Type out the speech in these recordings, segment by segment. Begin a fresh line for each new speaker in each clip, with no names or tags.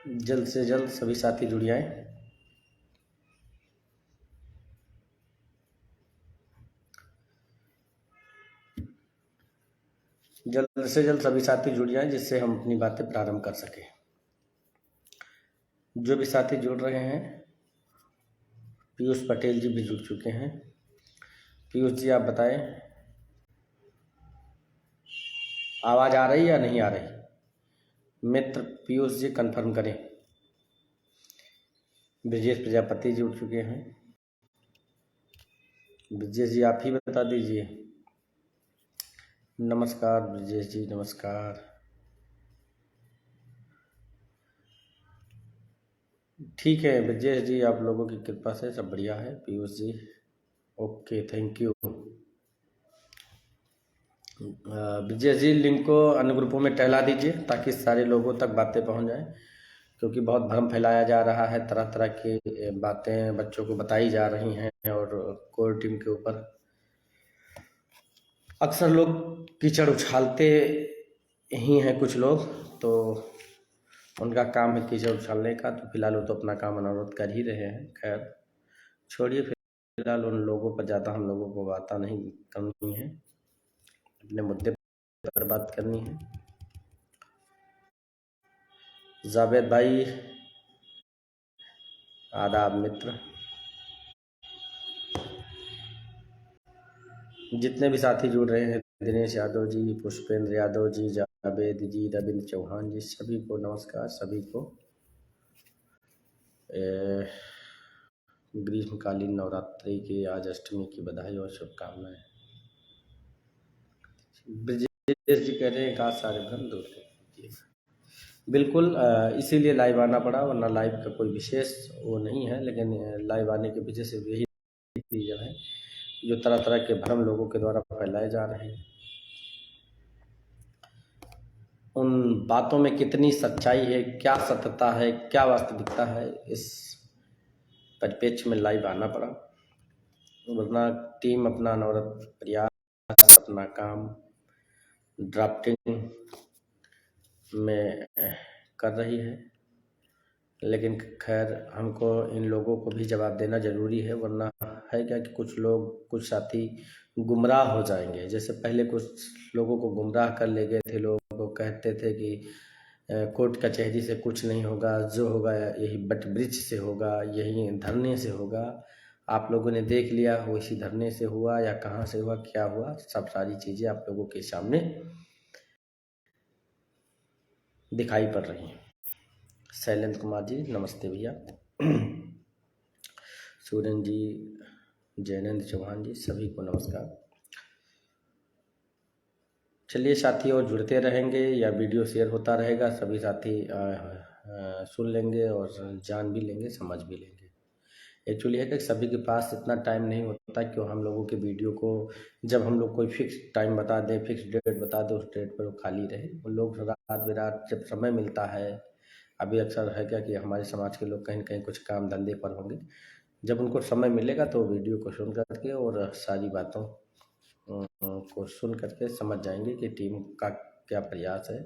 जल्द से जल्द सभी साथी जुड़ जाएं। जल्द से जल्द सभी साथी जुड़ जाएं जिससे हम अपनी बातें प्रारंभ कर सकें। जो भी साथी जुड़ रहे हैं, पीयूष पटेल जी भी जुड़ चुके हैं। पीयूष जी आप बताएं, आवाज़ आ रही या नहीं आ रही? मित्र पीयूष जी कंफर्म करें। ब्रजेश प्रजापति जी उठ चुके हैं। ब्रजेश जी आप ही बता दीजिए। नमस्कार ब्रजेश जी, नमस्कार। ठीक है ब्रजेश जी, आप लोगों की कृपा से सब बढ़िया है। Piyush ji okay, thank you. Brajesh ji link को अन्य ग्रुपों में टहला दीजिए ताकि सारे लोगों तक बातें पहुंच जाएं, क्योंकि बहुत भ्रम फैलाया जा रहा है। तरह तरह की बातें बच्चों को बताई जा रही हैं और कोर टीम के ऊपर अक्सर लोग कीचड़ उछालते ही हैं। कुछ लोग तो उनका काम है कीचड़ उछालने का, तो फिलहाल वो तो अपना काम अनावृत कर ही रहे हैं। खैर छोड़िए, फिलहाल उन लोगों पर ज़्यादा हम लोगों को बात नहीं करनी है, अपने मुद्दे पर बात करनी है। जावेद भाई आदाब मित्र। जितने भी साथी जुड़ रहे हैं, दिनेश यादव जी, पुष्पेंद्र यादव जी, जावेद जी, रविंद्र चौहान जी, सभी को नमस्कार। सभी को ग्रीष्मकालीन नवरात्रि की आज अष्टमी की बधाई और शुभकामनाएं। ब्रजेश जी कह रहे हैं काश सारे भ्रम दूर कर। बिल्कुल, इसीलिए लाइव आना पड़ा, वरना लाइव का कोई विशेष वो नहीं है, लेकिन लाइव आने के पीछे से यही रीजन है जो तरह तरह के भ्रम लोगों के द्वारा फैलाए जा रहे हैं। उन बातों में कितनी सच्चाई है, क्या सत्यता है, क्या वास्तविकता है, इस परिप्रेक्ष्य में लाइव आना पड़ा, वरना टीम अपना अनवरत प्रयास, अपना काम ड्राफ्टिंग में कर रही है। लेकिन खैर हमको इन लोगों को भी जवाब देना ज़रूरी है, वरना है क्या कि कुछ लोग, कुछ साथी गुमराह हो जाएंगे। जैसे पहले कुछ लोगों को गुमराह कर ले गए थे, लोग को कहते थे कि कोर्ट कचहरी से कुछ नहीं होगा, जो होगा यही बट वृक्ष से होगा, यही धरने से होगा। आप लोगों ने देख लिया, वो इसी धरने से हुआ या कहाँ से हुआ, क्या हुआ, सब सारी चीज़ें आप लोगों के सामने दिखाई पड़ रही हैं। शैलेंद्र कुमार जी नमस्ते भैया। सूरन जी, जैनेंद्र चौहान जी, सभी को नमस्कार। चलिए साथी और जुड़ते रहेंगे या वीडियो शेयर होता रहेगा, सभी साथी सुन लेंगे और जान भी लेंगे, समझ भी लेंगे। एक्चुअली है कि सभी के पास इतना टाइम नहीं होता कि हम लोगों के वीडियो को, जब हम लोग कोई फिक्स टाइम बता दें, फिक्स डेट बता दें, उस डेट पर वो खाली रहे। वो लोग रात बेरात जब समय मिलता है, अभी अक्सर है क्या कि हमारे समाज के लोग कहीं न कहीं कुछ काम धंधे पर होंगे, जब उनको समय मिलेगा तो वीडियो को सुन करके और सारी बातों को सुन करके समझ जाएंगे कि टीम का क्या प्रयास है,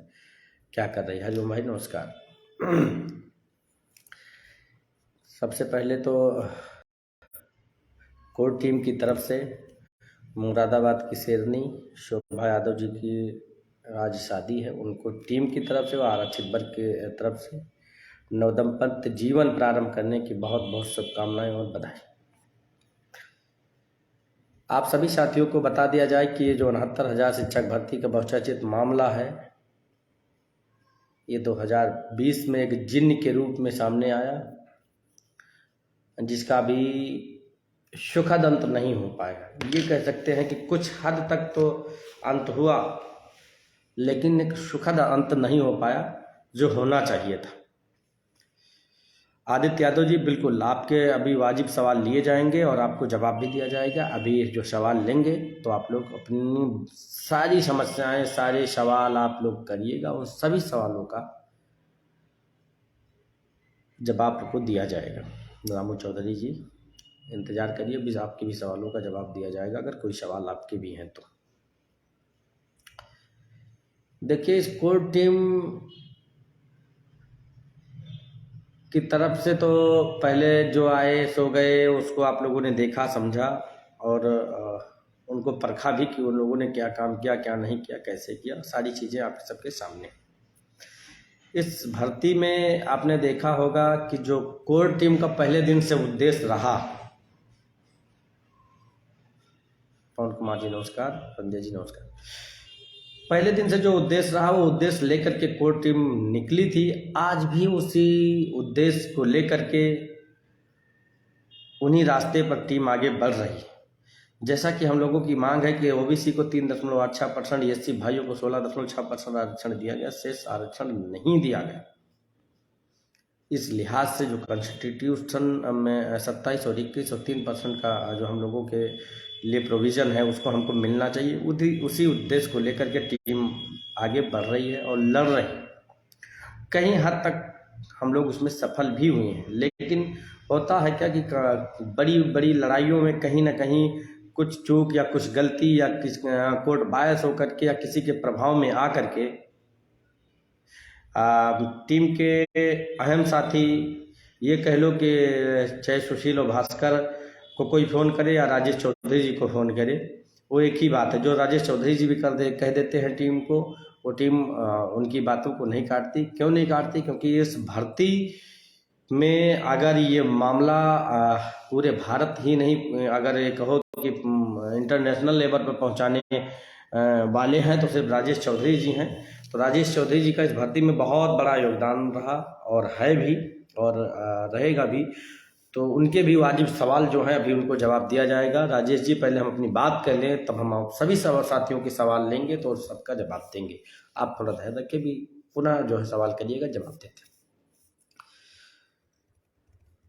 क्या कर रही है। हरिओम भाई नमस्कार। सबसे पहले तो कोर टीम की तरफ से मुरादाबाद की शेरनी शोभा यादव जी की आज शादी है, उनको टीम की तरफ से और आरक्षित वर्ग की तरफ से नवदंपत्ति जीवन प्रारंभ करने की बहुत बहुत शुभकामनाएं और बधाई। आप सभी साथियों को बता दिया जाए कि ये जो 69,000 शिक्षक भर्ती का बहुचर्चित मामला है, ये 2020 में एक जिन्न के रूप में सामने आया, जिसका अभी सुखद अंत नहीं हो पाया। ये कह सकते हैं कि कुछ हद तक तो अंत हुआ, लेकिन एक सुखद अंत नहीं हो पाया जो होना चाहिए था। आदित्य यादव जी बिल्कुल आपके अभी वाजिब सवाल लिए जाएंगे और आपको जवाब भी दिया जाएगा। अभी जो सवाल लेंगे तो आप लोग अपनी सारी समस्याएं, सारे सवाल आप लोग करिएगा, उन सभी सवालों का जवाब आपको दिया जाएगा। रामू चौधरी जी इंतज़ार करिए, भी आपके भी सवालों का जवाब दिया जाएगा अगर कोई सवाल आपके भी हैं तो। देखिए, स्कोर टीम की तरफ से तो पहले जो आए सो गए, उसको आप लोगों ने देखा समझा और उनको परखा भी कि उन लोगों ने क्या काम किया, क्या नहीं किया, कैसे किया, सारी चीज़ें आप सबके सामने। इस भर्ती में आपने देखा होगा कि जो कोर टीम का पहले दिन से उद्देश्य रहा, पवन कुमार जी नमस्कार, संजय जी नमस्कार, पहले दिन से जो उद्देश्य रहा वो उद्देश्य लेकर के कोर टीम निकली थी। आज भी उसी उद्देश्य को लेकर के उन्हीं रास्ते पर टीम आगे बढ़ रही है। जैसा कि हम लोगों की मांग है कि ओबीसी को 3.8%, एससी भाइयों को 16.6% आरक्षण दिया गया, शेष आरक्षण नहीं दिया गया। इस लिहाज से जो कॉन्स्टिट्यूशन में 27 और 21 और 3% का जो हम लोगों के लिए प्रोविज़न है उसको हमको मिलना चाहिए। उसी उद्देश्य को लेकर के टीम आगे बढ़ रही है और लड़ रही है। कहीं हद तक हम लोग उसमें सफल भी हुए हैं, लेकिन होता है क्या कि बड़ी बड़ी लड़ाइयों में कहीं ना कहीं कुछ चूक या कुछ गलती या कोर्ट बायस होकर के या किसी के प्रभाव में आ करके टीम के अहम साथी, ये कह लो कि चाहे सुशील और भास्कर को कोई फ़ोन करे या राजेश चौधरी जी को फ़ोन करे, वो एक ही बात है। जो राजेश चौधरी जी भी कह देते हैं टीम को, वो टीम उनकी बातों को नहीं काटती। क्यों नहीं काटती? क्योंकि इस भर्ती में अगर ये मामला पूरे भारत ही नहीं, अगर ये कहो कि इंटरनेशनल लेवल पर पहुंचाने वाले हैं तो सिर्फ राजेश चौधरी जी हैं। तो राजेश चौधरी जी का इस भर्ती में बहुत बड़ा योगदान रहा और है भी और रहेगा भी। तो उनके भी वाजिब सवाल जो हैं अभी उनको जवाब दिया जाएगा। राजेश जी पहले हम अपनी बात कर लें, तब हम सभी साथियों के सवाल लेंगे तो सबका जवाब देंगे। आप थोड़ा धैर्य रख के भी पुनः जो है सवाल करिएगा, जवाब देते।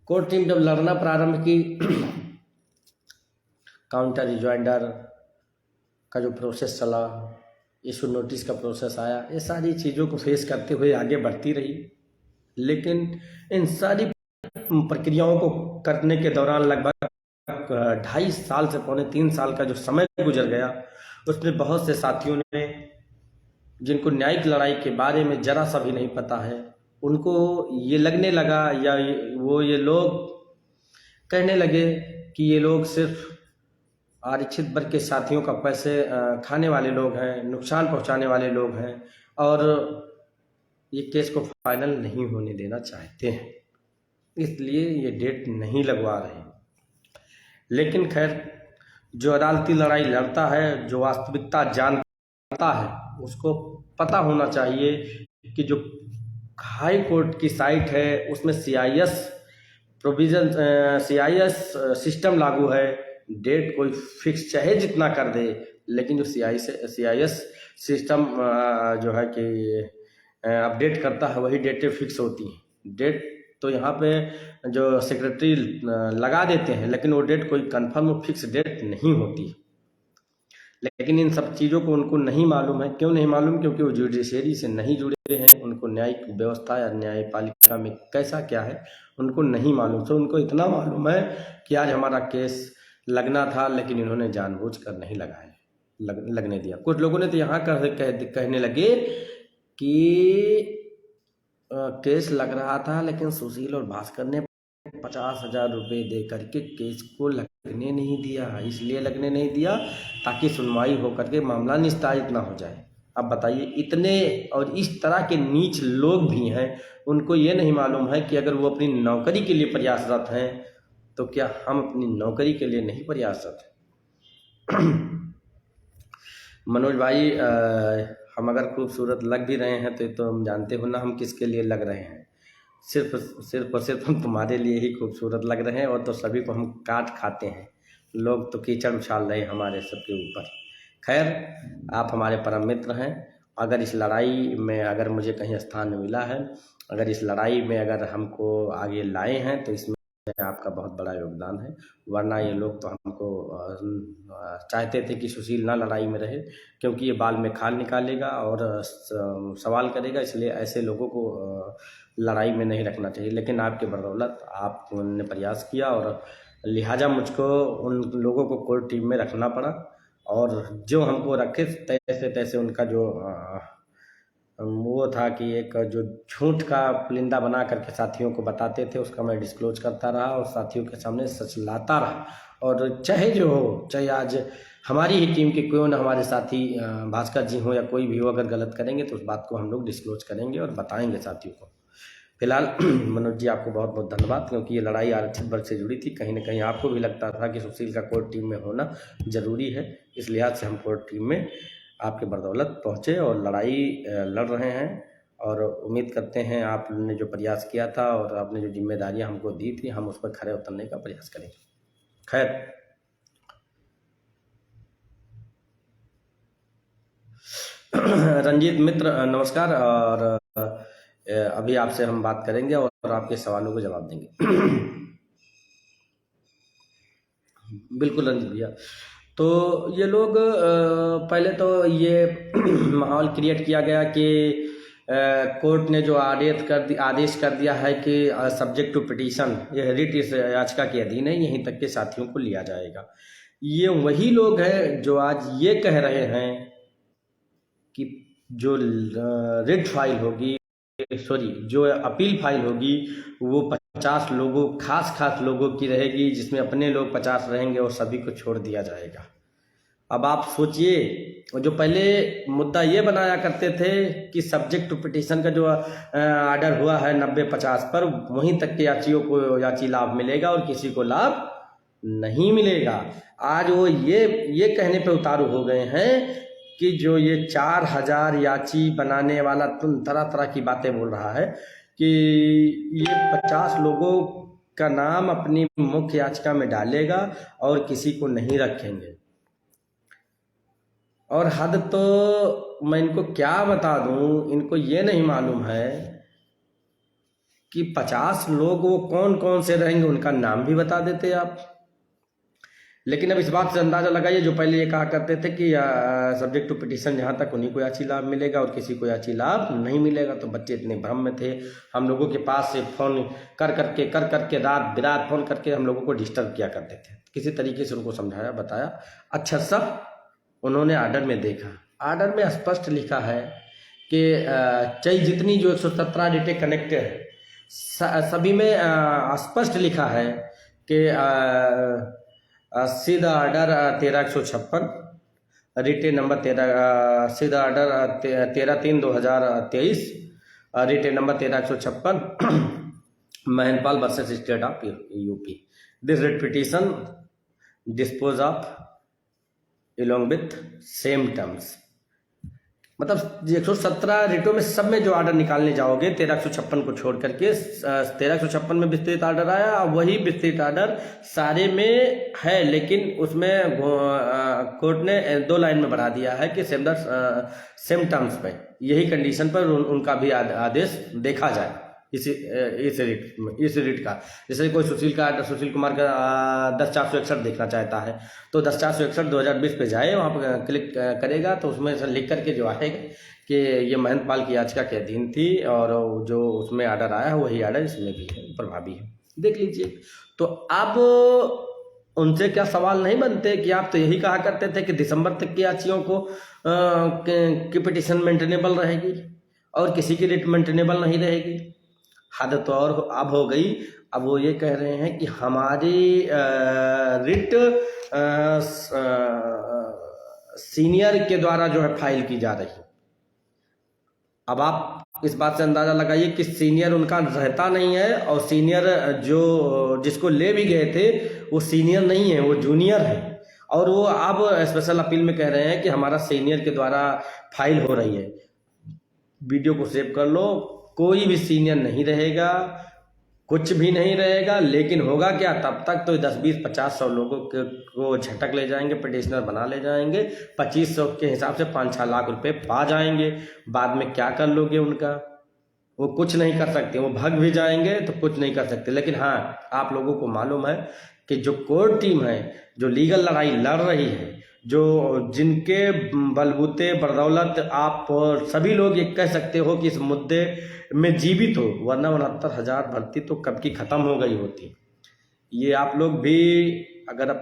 कोर टीम जब लड़ना प्रारंभ की, काउंटर रिजॉइंडर का जो प्रोसेस चला, इशू नोटिस का प्रोसेस आया, ये सारी चीज़ों को फेस करते हुए आगे बढ़ती रही। लेकिन इन सारी प्रक्रियाओं को करने के दौरान लगभग 2.5 साल से 2.25 साल का जो समय गुजर गया, उसमें बहुत से साथियों ने, जिनको न्यायिक लड़ाई के बारे में जरा सा भी नहीं पता है, उनको ये लगने लगा या ये लोग कहने लगे कि ये लोग सिर्फ आरक्षित वर्ग के साथियों का पैसे खाने वाले लोग हैं, नुकसान पहुंचाने वाले लोग हैं और ये केस को फाइनल नहीं होने देना चाहते हैं, इसलिए ये डेट नहीं लगवा रहे। लेकिन खैर, जो अदालती लड़ाई लड़ता है, जो वास्तविकता जानता है, उसको पता होना चाहिए कि जो हाई कोर्ट की साइट है उसमें CIS प्रोविज़न, CIS सिस्टम लागू है। डेट कोई फिक्स चाहे जितना कर दे, लेकिन जो CIS सिस्टम जो है कि अपडेट करता है, वही डेटें फिक्स होती हैं। डेट तो यहाँ पे जो सेक्रेटरी लगा देते हैं, लेकिन वो डेट कोई कंफर्म फिक्स डेट नहीं होती। लेकिन इन सब चीज़ों को उनको नहीं मालूम है। क्यों नहीं मालूम? क्योंकि वो जुडिशरी से नहीं जुड़े हैं, उनको न्यायिक व्यवस्था या न्यायपालिका में कैसा क्या है उनको नहीं मालूम। तो उनको इतना मालूम है कि आज हमारा केस लगना था, लेकिन इन्होंने जानबूझकर नहीं लगाया, लगने दिया। कुछ लोगों ने तो यहाँ कहने लगे कि केस लग रहा था, लेकिन सुशील और भास्कर ने 50,000 रुपये दे करके केस को लगने नहीं दिया, इसलिए लगने नहीं दिया ताकि सुनवाई होकर के मामला निस्तारित ना हो जाए। अब बताइए, इतने और इस तरह के नीच लोग भी हैं, उनको ये नहीं मालूम है कि अगर वो अपनी नौकरी के लिए प्रयासरत हैं तो क्या हम अपनी नौकरी के लिए नहीं प्रयासरत हैं? मनोज भाई, हम अगर खूबसूरत लग भी रहे हैं तो हम जानते हो ना हम किसके लिए लग रहे हैं। सिर्फ और सिर्फ हम तुम्हारे लिए ही खूबसूरत लग रहे हैं, और तो सभी को हम काट खाते हैं। लोग तो कीचड़ उछाल रहे हैं हमारे सबके ऊपर। खैर, आप हमारे परम मित्र हैं। अगर इस लड़ाई में अगर मुझे कहीं स्थान मिला है, अगर इस लड़ाई में अगर हमको आगे लाए हैं, तो इसमें आपका बहुत बड़ा योगदान है। वरना ये लोग तो हमको चाहते थे कि सुशील ना लड़ाई में रहे, क्योंकि ये बाल में खाल निकालेगा और सवाल करेगा, इसलिए ऐसे लोगों को लड़ाई में नहीं रखना चाहिए। लेकिन आपके बदौलत आपने प्रयास किया और लिहाजा मुझको उन लोगों को कोर टीम में रखना पड़ा, और जो हमको रखे तैसे तैसे उनका जो वो था कि एक जो झूठ का पुलिंदा बना करके साथियों को बताते थे, उसका मैं डिस्क्लोज करता रहा और साथियों के सामने सच लाता रहा। और चाहे जो हो, चाहे आज हमारी ही टीम के क्यों न हमारे साथी भास्कर जी हो या कोई भी हो, अगर गलत करेंगे तो उस बात को हम लोग डिस्क्लोज करेंगे और बताएंगे साथियों को। फिलहाल मनोज जी आपको बहुत बहुत धन्यवाद, क्योंकि ये लड़ाई आरक्षित वर्ग से जुड़ी थी। कहीं ना कहीं आपको भी लगता था कि सुशील का कोर टीम में होना जरूरी है, इस लिहाज से हम कोर टीम में आपके बदौलत पहुँचे और लड़ाई लड़ रहे हैं। और उम्मीद करते हैं आपने जो प्रयास किया था और आपने जो जिम्मेदारियां हमको दी थी, हम उस पर खरे उतरने का प्रयास करेंगे। खैर, रंजीत मित्र नमस्कार। और अभी आपसे हम बात करेंगे और आपके सवालों को जवाब देंगे। बिल्कुल रंजीत भैया। तो ये लोग पहले तो ये माहौल क्रिएट किया गया कि कोर्ट ने जो आदेश कर दिया है कि सब्जेक्ट टू पिटीशन, यह रिट इस याचिका के अधीन है, यहीं तक के साथियों को लिया जाएगा। ये वही लोग हैं जो आज ये कह रहे हैं कि जो रिट फाइल होगी, सॉरी, जो अपील फाइल होगी वो 50 लोगों, खास लोगों की रहेगी, जिसमें अपने लोग 50 रहेंगे और सभी को छोड़ दिया जाएगा। अब आप सोचिए, जो पहले मुद्दा ये बनाया करते थे कि सब्जेक्ट टू पिटीशन का जो ऑर्डर हुआ है 90-50 पर, वहीं तक के याचियों को याची लाभ मिलेगा और किसी को लाभ नहीं मिलेगा। आज वो ये कहने पे उतारू हो गए हैं कि जो ये 4000 याची बनाने वाला तरह तरह की बातें बोल रहा है कि ये 50 लोगों का नाम अपनी मुख्य याचिका में डालेगा और किसी को नहीं रखेंगे। और हद तो मैं इनको क्या बता दूं, इनको ये नहीं मालूम है कि 50 लोग वो कौन कौन से रहेंगे, उनका नाम भी बता देते आप। लेकिन अब इस बात से अंदाजा लगाइए, जो पहले ये कहा करते थे कि सब्जेक्ट टू पिटीशन जहाँ तक उन्हीं को याची लाभ मिलेगा और किसी को याची लाभ नहीं मिलेगा, तो बच्चे इतने भ्रम में थे। हम लोगों के पास से फोन कर करके रात बिरात फोन करके हम लोगों को डिस्टर्ब किया करते थे। किसी तरीके से उनको समझाया, बताया, अच्छा सब उन्होंने आर्डर में देखा। आर्डर में स्पष्ट लिखा है कि चाहे जितनी जो 117 डेटे कनेक्टेड है सभी में स्पष्ट लिखा है कि सीधा ऑर्डर 1356, रिटेन नंबर सीधा order 13/3/2023, written number 1356, Mahanpal versus state of UP. This writ petition dispose of along with same terms. मतलब 117 रिटों में सब में जो ऑर्डर निकालने जाओगे 1356 को छोड़ करके, 1356 में विस्तृत ऑर्डर आया, वही विस्तृत ऑर्डर सारे में है, लेकिन उसमें कोर्ट ने 2 लाइन में बढ़ा दिया है कि सेम टर्म्स पे, यही कंडीशन पर उनका भी आदेश देखा जाए इस रिट का। जैसे कोई सुशील कुमार का 10/461 देखना चाहता है तो 10/461 2020 पे जाए, वहाँ पर क्लिक करेगा तो उसमें से लिख करके जो आएगा कि ये महंतपाल की याचिका के अधीन थी और जो उसमें ऑर्डर आया है वही ऑर्डर इसमें भी है, प्रभावी है, देख लीजिए। तो अब उनसे क्या सवाल नहीं बनते कि आप तो यही कहा करते थे कि दिसंबर तक की याचियों को की पिटीशन मेंटेनेबल रहेगी और किसी की रिट मेंटेनेबल नहीं रहेगी। हद तो और अब हो गई, अब वो ये कह रहे हैं कि हमारी रिट सीनियर के द्वारा जो है फाइल की जा रही है। अब आप इस बात से अंदाजा लगाइए कि सीनियर उनका रहता नहीं है और सीनियर जो जिसको ले भी गए थे वो सीनियर नहीं है, वो जूनियर है। और वो अब स्पेशल अपील में कह रहे हैं कि हमारा सीनियर के द्वारा फाइल हो रही है। वीडियो को सेव कर लो, कोई भी सीनियर नहीं रहेगा, कुछ भी नहीं रहेगा। लेकिन होगा क्या, तब तक तो 10, 20, 50, 100 लोगों को झटक ले जाएंगे, पिटिशनर बना ले जाएंगे, 2500 के हिसाब से 5-6 लाख रुपए पा जाएंगे। बाद में क्या कर लोगे उनका, वो कुछ नहीं कर सकते, वो भाग भी जाएंगे तो कुछ नहीं कर सकते। लेकिन हाँ, आप लोगों को मालूम है कि जो कोर टीम है, जो लीगल लड़ाई लड़ रही है, जो जिनके बलबूते बदौलत आप सभी लोग ये कह सकते हो कि इस मुद्दे में जीवित हो, वरना 69,000 भर्ती तो कब की खत्म हो गई होती। ये आप लोग भी अगर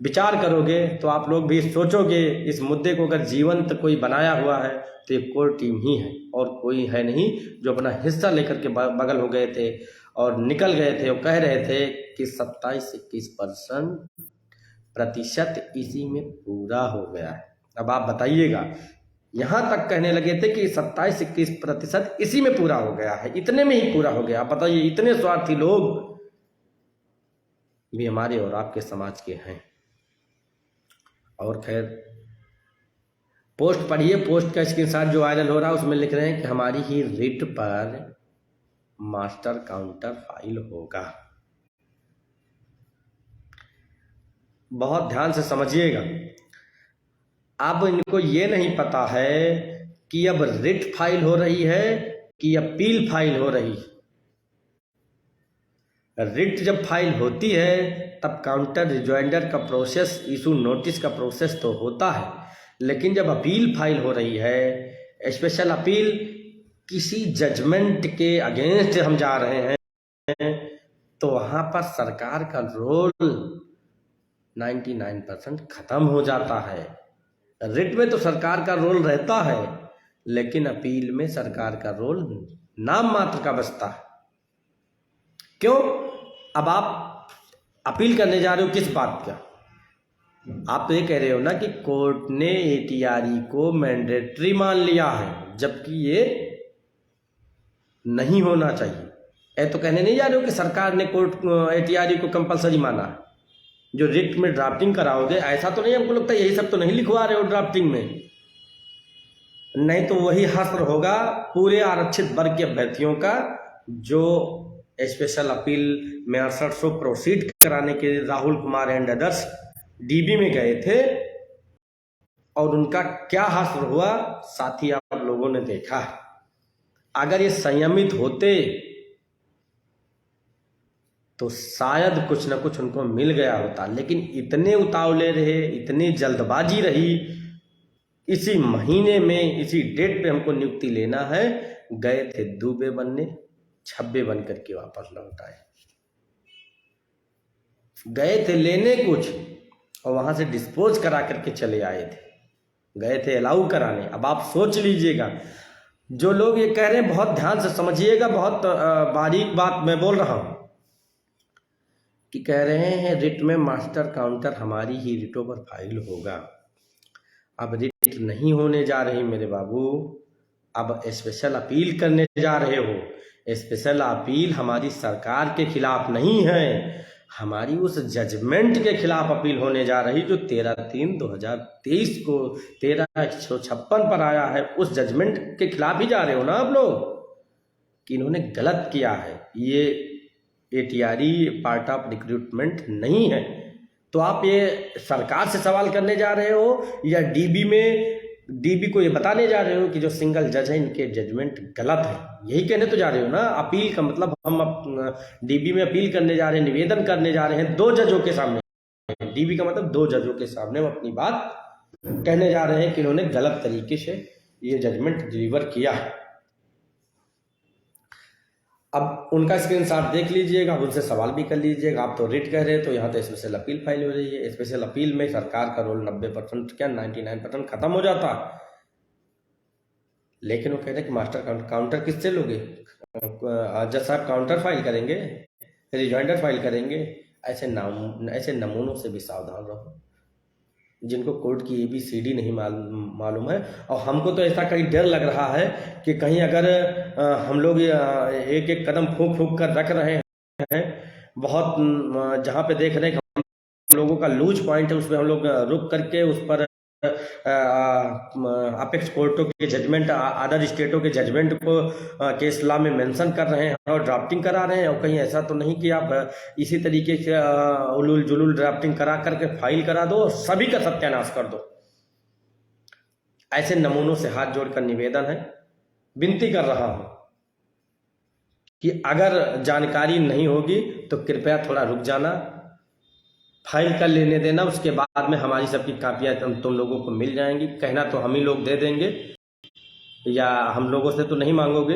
विचार करोगे तो आप लोग भी सोचोगे, इस मुद्दे को अगर जीवंत कोई बनाया हुआ है तो ये कोर टीम ही है और कोई है नहीं जो अपना हिस्सा लेकर के बगल हो गए थे और निकल गए थे और कह रहे थे कि 27-21% इसी में पूरा हो गया है। अब आप बताइएगा, यहां तक कहने लगे थे कि 27-21% इसी में पूरा हो गया है, इतने में ही पूरा हो गया। आप बताइए, इतने स्वार्थी लोग भी हमारे और आपके समाज के हैं। और खैर, पोस्ट पढ़िए, पोस्ट का स्क्रीनशॉट जो वायरल हो रहा है उसमें लिख रहे हैं कि हमारी ही रिट पर मास्टर काउंटर फाइल होगा। बहुत ध्यान से समझिएगा, अब इनको ये नहीं पता है कि अब रिट फाइल हो रही है कि अपील फाइल हो रही है। रिट जब फाइल होती है तब काउंटर रिजॉइंडर का प्रोसेस, इशू नोटिस का प्रोसेस तो होता है, लेकिन जब अपील फाइल हो रही है, स्पेशल अपील, किसी जजमेंट के अगेंस्ट हम जा रहे हैं, तो वहां पर सरकार का रोल 99% खत्म हो जाता है। रिट में तो सरकार का रोल रहता है, लेकिन अपील में सरकार का रोल नाम मात्र का बचता है। क्यों? अब आप अपील करने जा रहे हो किस बात का? आप तो ये कह रहे हो ना कि कोर्ट ने एटीआरई को मैंडेटरी मान लिया है, जबकि ये नहीं होना चाहिए। ऐ तो कहने नहीं जा रहे हो कि सरकार ने कोर्ट एटीआरई को कंपलसरी माना है। जो रिट में ड्राफ्टिंग कराओगे, ऐसा तो नहीं, हमको लगता है यही सब तो नहीं लिखवा रहे हो ड्राफ्टिंग में। नहीं तो वही हश्र होगा पूरे आरक्षित वर्ग के अभ्यर्थियों का, जो स्पेशल अपील में 6800 प्रोसीड कराने के Rahul Kumar and others dB में गए थे, और उनका क्या हासिल हुआ साथी आप लोगों ने देखा। अगर ये संयमित होते तो शायद कुछ ना कुछ उनको मिल गया होता, लेकिन इतने उतावले रहे, इतनी जल्दबाजी रही। इसी महीने में, इसी डेट पे हमको नियुक्ति लेना है, गए थे दूबे बनने, छब्बे बन करके वापस लौट आए। गए थे लेने कुछ और वहां से डिस्पोज करा करके चले आए थे, गए थे अलाउ कराने। अब आप सोच लीजिएगा, जो लोग ये कह रहे हैं, बहुत ध्यान से समझिएगा, बहुत बारीक बात मैं बोल रहा हूं, कि कह रहे हैं रिट में मास्टर काउंटर हमारी ही रिटों पर फाइल होगा। अब रिट नहीं होने जा रही मेरे बाबू, अब स्पेशल अपील करने जा रहे हो। स्पेशल अपील हमारी सरकार के खिलाफ नहीं है, हमारी उस जजमेंट के खिलाफ अपील होने जा रही जो 13/3/2023 को 13/156 पर आया है। उस जजमेंट के खिलाफ ही जा रहे हो ना आप लोग, कि इन्होंने गलत किया है, ये एटीआरई पार्ट ऑफ रिक्रूटमेंट नहीं है। तो आप ये सरकार से सवाल करने जा रहे हो या डीबी को ये बताने जा रहे हो कि जो सिंगल जज है इनके जजमेंट गलत है? यही कहने तो जा रहे हो ना। अपील का मतलब हम डीबी में अपील करने जा रहे हैं, निवेदन करने जा रहे हैं 2 जजों के सामने। डीबी का मतलब 2 जजों के सामने हम अपनी बात कहने जा रहे हैं कि इन्होंने गलत तरीके से ये जजमेंट डिलीवर किया है। अब उनका स्क्रीनशॉट देख लीजिएगा, उनसे सवाल भी कर लीजिएगा। आप तो रिट कह रहे हैं, तो यहाँ तो स्पेशल अपील फाइल हो रही है। स्पेशल अपील में सरकार का रोल 90% क्या 99% खत्म हो जाता, लेकिन वो कह रहे हैं कि मास्टर काउंटर किससे लोगे? जज साहब काउंटर फाइल करेंगे, रिजॉइंडर फाइल करेंगे। ऐसे नमूनों से भी सावधान रहो, जिनको कोर्ट की ABCD नहीं मालूम है। और हमको तो ऐसा कहीं डर लग रहा है कि कहीं अगर हम लोग एक एक कदम फूंक फूंक कर रख रहे हैं, बहुत जहाँ पे देख रहे हैं कि हम लोगों का लूज पॉइंट है, उसमें हम लोग रुक करके उस पर अपेक्स कोर्टों के जजमेंट, अदर स्टेटों के जजमेंट को केस लॉ में मेंशन कर रहे हैं और ड्राफ्टिंग करा रहे हैं। और कहीं ऐसा तो नहीं कि आप इसी तरीके से उलूल जुलूल ड्राफ्टिंग करा करके फाइल करा दो, सभी का सत्यानाश कर दो। ऐसे नमूनों से हाथ जोड़कर निवेदन है, विनती कर रहा हूं कि अगर जानकारी नहीं होगी तो कृपया थोड़ा रुक जाना, फाइल कर लेने देना। उसके बाद में हमारी सबकी कापियां तुम लोगों को मिल जाएंगी। कहना तो हम ही लोग दे देंगे, या हम लोगों से तो नहीं मांगोगे,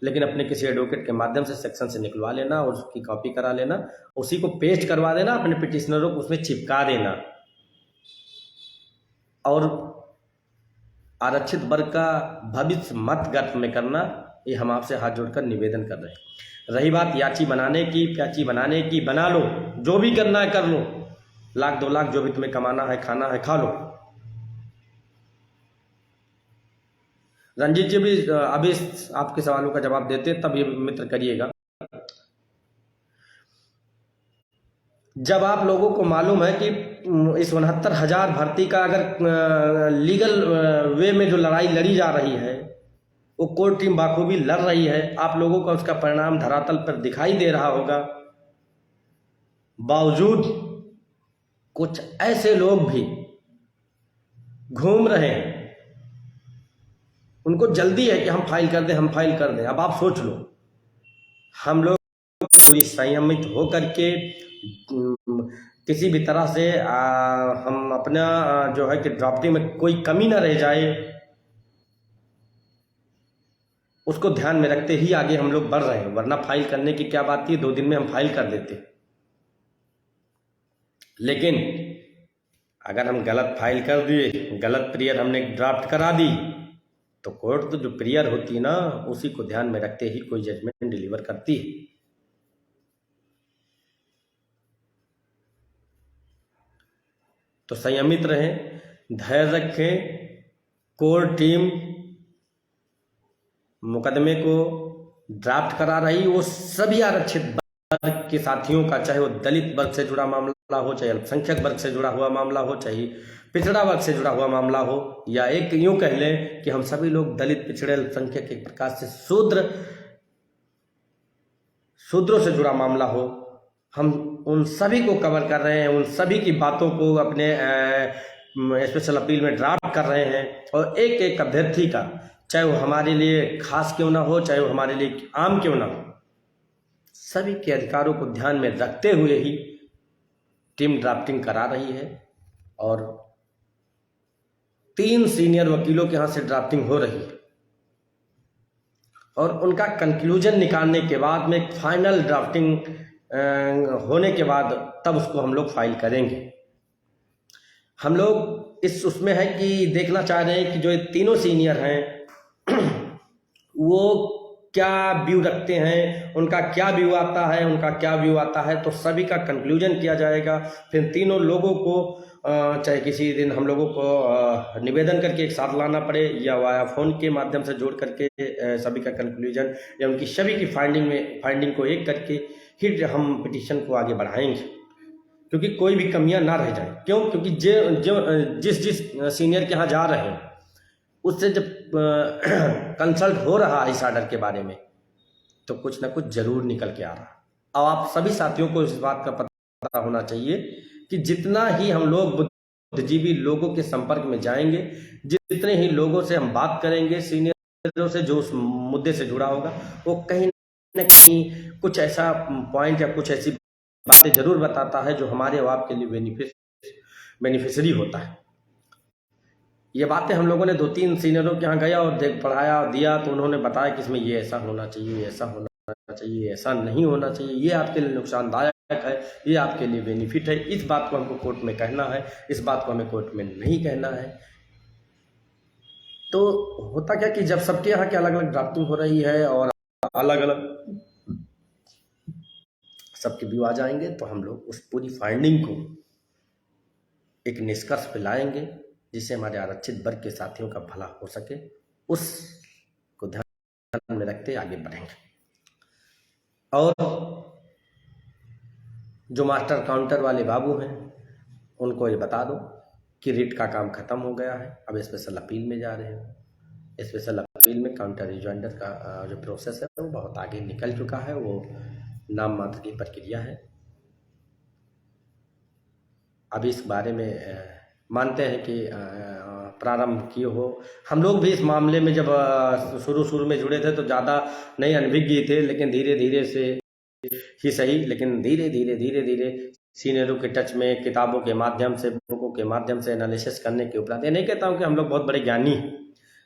लेकिन अपने किसी एडवोकेट के माध्यम से सेक्शन से निकलवा लेना और उसकी कॉपी करा लेना, उसी को पेस्ट करवा देना, अपने पिटिशनरों को उसमें चिपका देना। और आरक्षित वर्ग का भविष्य मत गर्भ में करना, ये हम आपसे हाथ जोड़कर निवेदन कर रहे हैं। रही बात याची बनाने की, प्याची बनाने की, बना लो, जो भी करना है कर लो, 1-2 लाख जो भी तुम्हें कमाना है, खाना है, खा लो। रंजीत जी भी अभी आपके सवालों का जवाब देते तब ये मित्र करिएगा। जब आप लोगों को मालूम है कि इस 69,000 भर्ती का अगर लीगल वे में जो लड़ाई लड़ी जा रही है, वो कोर टीम बाखूबी लड़ रही है, आप लोगों का उसका परिणाम धरातल पर दिखाई दे रहा होगा। बावजूद कुछ ऐसे लोग भी घूम रहे हैं, उनको जल्दी है कि हम फाइल कर दें, हम फाइल कर दें। अब आप सोच लो, हम लोग पूरी संयमित होकर के किसी भी तरह से हम अपना जो है कि ड्राफ्टिंग में कोई कमी ना रह जाए, उसको ध्यान में रखते ही आगे हम लोग बढ़ रहे हैं। वरना फाइल करने की क्या बात थी, 2 दिन में हम फाइल कर देते। लेकिन अगर हम गलत फाइल कर दिए, गलत प्रेयर हमने ड्राफ्ट करा दी, तो कोर्ट तो जो प्रेयर होती है ना, उसी को ध्यान में रखते ही कोई जजमेंट डिलीवर करती है। तो संयमित रहें, धैर्य रखें। कोर टीम मुकदमे को ड्राफ्ट करा रही, वो सभी आरक्षित वर्ग के साथियों का, चाहे वो दलित वर्ग से जुड़ा मामला हो, चाहे अल्पसंख्यक वर्ग से जुड़ा हुआ मामला हो, चाहे पिछड़ा वर्ग से जुड़ा हुआ मामला हो, या एक यूं कह लें कि हम सभी लोग दलित, पिछड़े, अल्पसंख्यक, एक प्रकार से शूद्रों से जुड़ा मामला हो, हम उन सभी को कवर कर रहे हैं, उन सभी की बातों को अपने स्पेशल अपील में ड्राफ्ट कर रहे हैं। और एक एक अभ्यर्थी का, चाहे वो हमारे लिए खास क्यों ना हो, चाहे वो हमारे लिए आम क्यों ना हो, सभी के अधिकारों को ध्यान में रखते हुए ही टीम ड्राफ्टिंग करा रही है। और 3 सीनियर वकीलों के यहाँ से ड्राफ्टिंग हो रही है, और उनका कंक्लूजन निकालने के बाद में फाइनल ड्राफ्टिंग होने के बाद तब उसको हम लोग फाइल करेंगे। हम लोग इस उसमें है कि देखना चाह रहे हैं कि जो ये तीनों सीनियर हैं वो क्या व्यू रखते हैं, उनका क्या व्यू आता है, उनका क्या व्यू आता है, तो सभी का कंक्लूजन किया जाएगा। फिर तीनों लोगों को चाहे किसी दिन हम लोगों को निवेदन करके एक साथ लाना पड़े, या वाया फोन के माध्यम से जोड़ करके सभी का कंक्लूजन या उनकी सभी की फाइंडिंग को एक करके ही हम पिटीशन को आगे बढ़ाएंगे, क्योंकि कोई भी कमियां ना रह जाए। क्यों? क्योंकि जिस सीनियर के यहाँ जा रहे हैं उससे जब कंसल्ट हो रहा है इस आर्डर के बारे में, तो कुछ ना कुछ जरूर निकल के आ रहा। अब आप सभी साथियों को इस बात का पता होना चाहिए कि जितना ही हम लोग बुद्धिजीवी लोगों के संपर्क में जाएंगे, जितने ही लोगों से हम बात करेंगे, सीनियरों से जो उस मुद्दे से जुड़ा होगा, वो कहीं न कहीं कुछ ऐसा पॉइंट या कुछ ऐसी बातें जरूर बताता है जो हमारे और आपके लिए बेनिफिशियरी होता है। ये बातें हम लोगों ने 2-3 सीनियरों के यहाँ गया और पढ़ाया और दिया, तो उन्होंने बताया कि इसमें ये ऐसा होना चाहिए, ये ऐसा होना चाहिए, ऐसा नहीं होना चाहिए, ये आपके लिए नुकसानदायक है, ये आपके लिए बेनिफिट है। इस बात को हमको कोर्ट में कहना है, इस बात को हमें कोर्ट में नहीं कहना है। तो होता क्या कि जब सबके यहाँ के अलग अलग ड्राफ्टिंग हो रही है और अलग अलग सबके व्यू आ जाएंगे, तो हम लोग उस पूरी फाइंडिंग को एक निष्कर्ष पे लाएंगे, जिससे हमारे आरक्षित वर्ग के साथियों का भला हो सके, उसको ध्यान में रखते आगे बढ़ेंगे। और जो मास्टर काउंटर वाले बाबू हैं, उनको ये बता दो कि रिट का काम खत्म हो गया है, अब स्पेशल अपील में जा रहे हैं। स्पेशल अपील में काउंटर रिजॉइंडर का जो प्रोसेस है वो बहुत आगे निकल चुका है, वो नाम मात्र की प्रक्रिया है। अभी इस बारे में मानते हैं कि प्रारंभ किए हो। हम लोग भी इस मामले में जब शुरू में जुड़े थे तो ज़्यादा नहीं अनभिज्ञ थे, लेकिन धीरे धीरे से ही सही, लेकिन धीरे धीरे सीनियरों के टच में, किताबों के माध्यम से, बुकों के माध्यम से एनालिसिस करने के उपरांत, ये नहीं कहता हूँ कि हम लोग बहुत बड़े ज्ञानी हैं,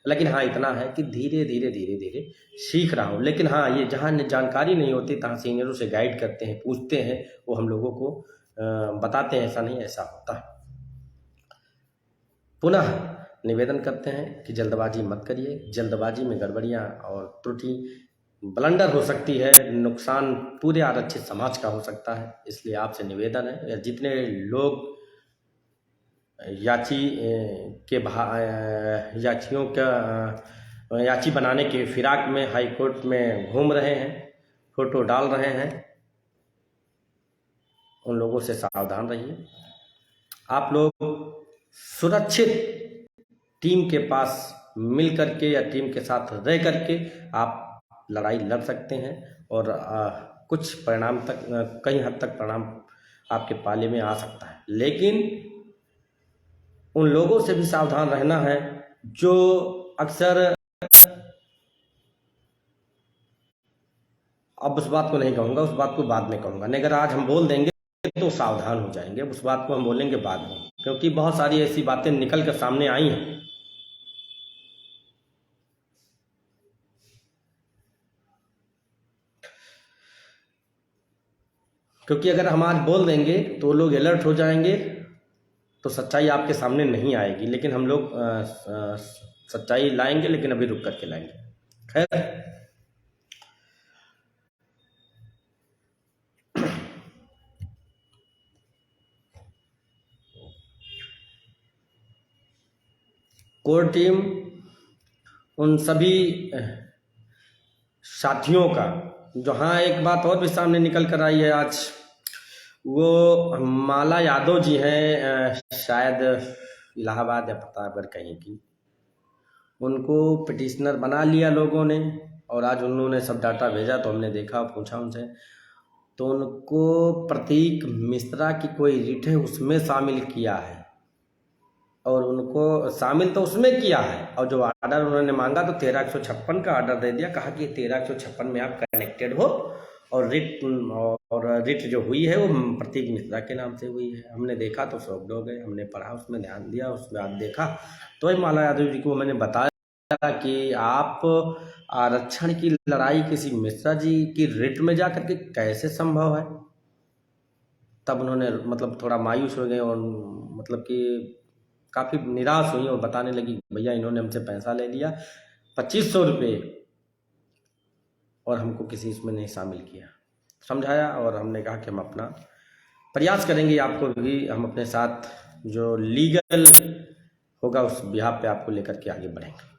लेकिन हाँ इतना है कि धीरे धीरे सीख रहा हूँ। लेकिन हाँ, ये जहाँ जानकारी नहीं होती तहाँ सीनियरों से गाइड करते हैं, पूछते हैं, वो हम लोगों को बताते हैं ऐसा नहीं ऐसा होता है। पुनः निवेदन करते हैं कि जल्दबाजी मत करिए। जल्दबाजी में गड़बड़ियाँ और त्रुटि ब्लंडर हो सकती है, नुकसान पूरे आरक्षित समाज का हो सकता है। इसलिए आपसे निवेदन है, जितने लोग याचियों का याची बनाने के फिराक में हाई कोर्ट में घूम रहे हैं, फोटो डाल रहे हैं, उन लोगों से सावधान रहिए। आप लोग सुरक्षित टीम के पास मिल करके या टीम के साथ रह करके आप लड़ाई लड़ सकते हैं और कुछ परिणाम तक, कई हद तक परिणाम आपके पाले में आ सकता है। लेकिन उन लोगों से भी सावधान रहना है जो अक्सर, अब उस बात को नहीं कहूँगा, उस बात को बाद में कहूँगा। नहीं, अगर आज हम बोल देंगे तो सावधान हो जाएंगे, उस बात को हम बोलेंगे बाद में, क्योंकि बहुत सारी ऐसी बातें निकल कर सामने आई हैं। क्योंकि अगर हम आज बोल देंगे तो लोग अलर्ट हो जाएंगे, तो सच्चाई आपके सामने नहीं आएगी। लेकिन हम लोग सच्चाई लाएंगे, लेकिन अभी रुक करके लाएंगे। खैर, कोर टीम उन सभी साथियों का, जो, हाँ, एक बात और भी सामने निकल कर आई है आज, वो माला यादव जी हैं, शायद इलाहाबाद या प्रतापगढ़ कहीं की, उनको पिटिशनर बना लिया लोगों ने, और आज उन्होंने सब डाटा भेजा तो हमने देखा, पूछा उनसे, तो उनको प्रतीक मिश्रा की कोई रिट है उसमें शामिल किया है, और उनको शामिल तो उसमें किया है, और जो आर्डर उन्होंने मांगा तो 13/156 का आर्डर दे दिया, कहा कि 13/156 में आप कनेक्टेड हो, और रिट जो हुई है वो प्रतीक मिश्रा के नाम से हुई है। हमने देखा तो शॉक्ड हो गए, हमने पढ़ा, उसमें ध्यान दिया, उसमें आप देखा तो माला यादव जी को मैंने बताया कि आप आरक्षण की लड़ाई किसी मिश्रा जी की रिट में जा करके कैसे संभव है। तब उन्होंने मतलब थोड़ा मायूस हो गए और मतलब कि काफ़ी निराश हुई और बताने लगी, भैया इन्होंने हमसे पैसा ले लिया 2500 रुपये, और हमको किसी इसमें नहीं शामिल किया। समझाया और हमने कहा कि हम अपना प्रयास करेंगे, आपको भी हम अपने साथ जो लीगल होगा उस बिहाफ पे आपको लेकर के आगे बढ़ेंगे।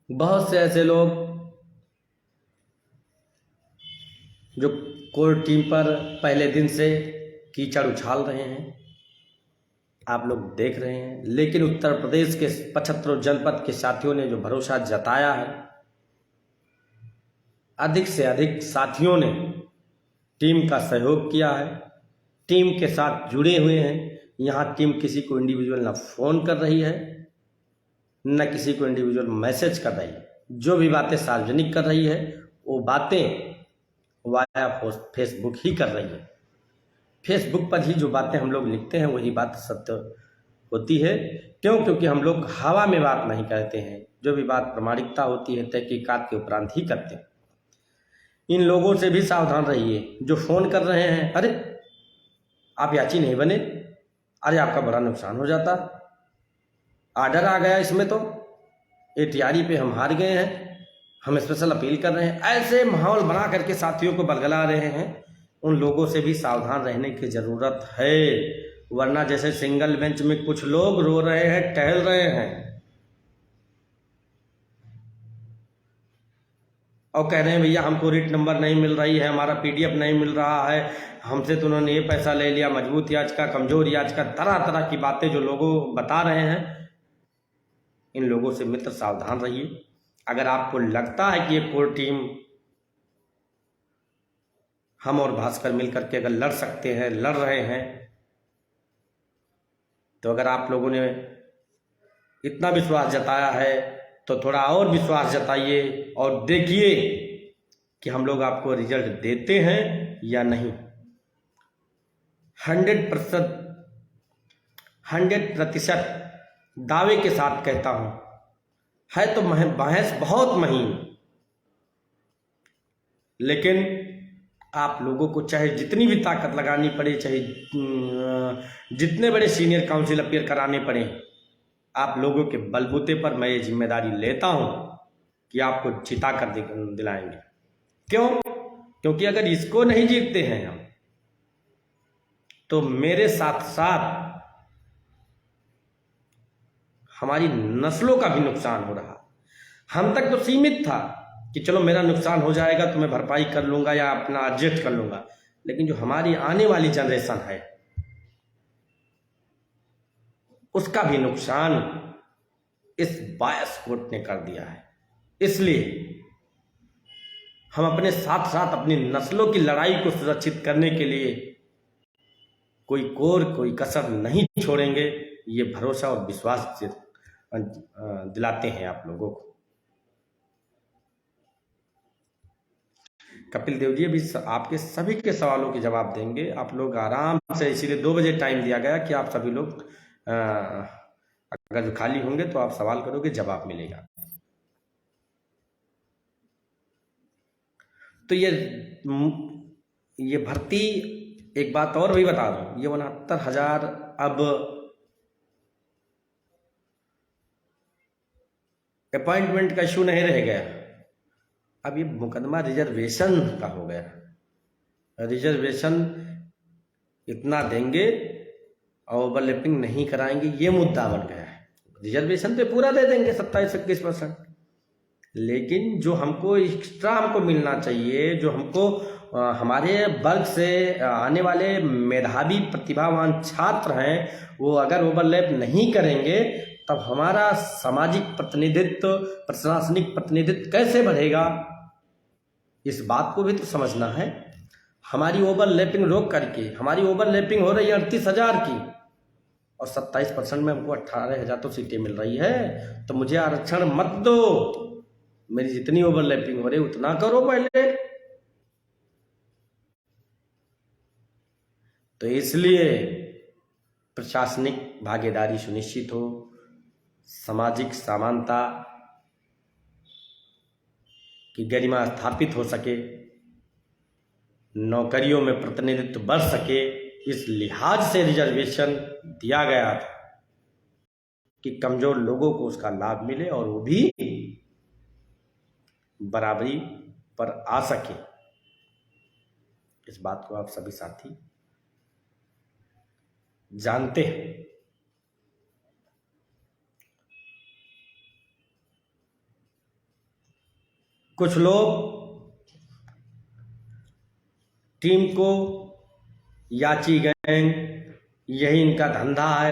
बहुत से ऐसे लोग जो कोर टीम पर पहले दिन से कीचड़ उछाल रहे हैं, आप लोग देख रहे हैं, लेकिन उत्तर प्रदेश के 75 जनपद के साथियों ने जो भरोसा जताया है, अधिक से अधिक साथियों ने टीम का सहयोग किया है, टीम के साथ जुड़े हुए हैं। यहाँ टीम किसी को इंडिविजुअल ना फ़ोन कर रही है, न किसी को इंडिविजुअल मैसेज कर रही है। जो भी बातें सार्वजनिक कर रही है वो बातें वाया फेसबुक ही कर रही है। फेसबुक पर ही जो बातें हम लोग लिखते हैं वही बात सत्य होती है। क्यों? क्योंकि हम लोग हवा में बात नहीं कहते हैं, जो भी बात प्रामाणिकता होती है तहकीकात के उपरांत ही करते हैं। इन लोगों से भी सावधान रहिए जो फ़ोन कर रहे हैं, अरे आप याची नहीं बने, अरे आपका बड़ा नुकसान हो जाता, आर्डर आ गया इसमें तो ATRE पे हम हार गए हैं, हम स्पेशल अपील कर रहे हैं, ऐसे माहौल बना करके साथियों को बरगला रहे हैं। उन लोगों से भी सावधान रहने की ज़रूरत है, वरना जैसे सिंगल बेंच में कुछ लोग रो रहे हैं, टहल रहे हैं और कह रहे हैं भैया हमको रिट नंबर नहीं मिल रही है, हमारा PDF नहीं मिल रहा है, हमसे तो उन्होंने ये पैसा ले लिया, मजबूत याचिका, कमजोर याचिका, तरह तरह की बातें जो लोगों बता रहे हैं। इन लोगों से मित्र सावधान रहिए। अगर आपको लगता है कि ये कोर टीम हम और भास्कर मिलकर के अगर लड़ सकते हैं, लड़ रहे हैं, तो अगर आप लोगों ने इतना विश्वास जताया है तो थोड़ा और विश्वास जताइए और देखिए कि हम लोग आपको रिजल्ट देते हैं या नहीं। 100% दावे के साथ कहता हूं, है तो बहस बहुत महीन, लेकिन आप लोगों को चाहे जितनी भी ताकत लगानी पड़े, चाहे जितने बड़े सीनियर काउंसिल अपीयर कराने पड़े, आप लोगों के बलबूते पर मैं ये जिम्मेदारी लेता हूं कि आपको जिता कर दिलाएंगे। क्यों? क्योंकि अगर इसको नहीं जीतते हैं हम, तो मेरे साथ साथ हमारी नस्लों का भी नुकसान हो रहा। हम तक तो सीमित था कि चलो मेरा नुकसान हो जाएगा तो मैं भरपाई कर लूंगा या अपना एडजस्ट कर लूंगा, लेकिन जो हमारी आने वाली जनरेशन है उसका भी नुकसान इस बायस वोट ने कर दिया है। इसलिए हम अपने साथ साथ अपनी नस्लों की लड़ाई को सुरक्षित करने के लिए कोई कसर नहीं छोड़ेंगे, ये भरोसा और विश्वास दिलाते हैं आप लोगों को। कपिल देव जी अभी आपके सभी के सवालों के जवाब देंगे। आप लोग आराम से, इसीलिए 2 बजे टाइम दिया गया कि आप सभी लोग अगर खाली होंगे तो आप सवाल करोगे, जवाब मिलेगा। तो ये भर्ती, एक बात और भी बता दूं, ये 69,000 अब अपॉइंटमेंट का इशू नहीं रह गया, अब ये मुकदमा रिजर्वेशन का हो गया। रिजर्वेशन इतना देंगे और ओवरलैपिंग नहीं कराएंगे, ये मुद्दा बन गया है। रिजर्वेशन पे पूरा दे देंगे 27-21%, लेकिन जो हमको एक्स्ट्रा हमको मिलना चाहिए, जो हमको हमारे वर्ग से आने वाले मेधावी प्रतिभावान छात्र हैं, वो अगर ओवरलैप नहीं करेंगे तब हमारा सामाजिक प्रतिनिधित्व, प्रशासनिक प्रतिनिधित्व कैसे बढ़ेगा? इस बात को भी तो समझना है। हमारी ओवरलैपिंग रोक करके, हमारी ओवरलैपिंग हो रही है 38,000 की और 27% में हमको 18,000 तो सीटें मिल रही है, तो मुझे आरक्षण मत दो। मेरी जितनी ओवरलैपिंग हो रही उतना करो पहले। तो इसलिए प्रशासनिक भागीदारी सुनिश्चित हो, सामाजिक समानता की गरिमा स्थापित हो सके, नौकरियों में प्रतिनिधित्व बढ़ सके, इस लिहाज से रिजर्वेशन दिया गया था कि कमजोर लोगों को उसका लाभ मिले और वो भी बराबरी पर आ सके। इस बात को आप सभी साथी जानते हैं। कुछ लोग टीम को याची गैंग, यही इनका धंधा है,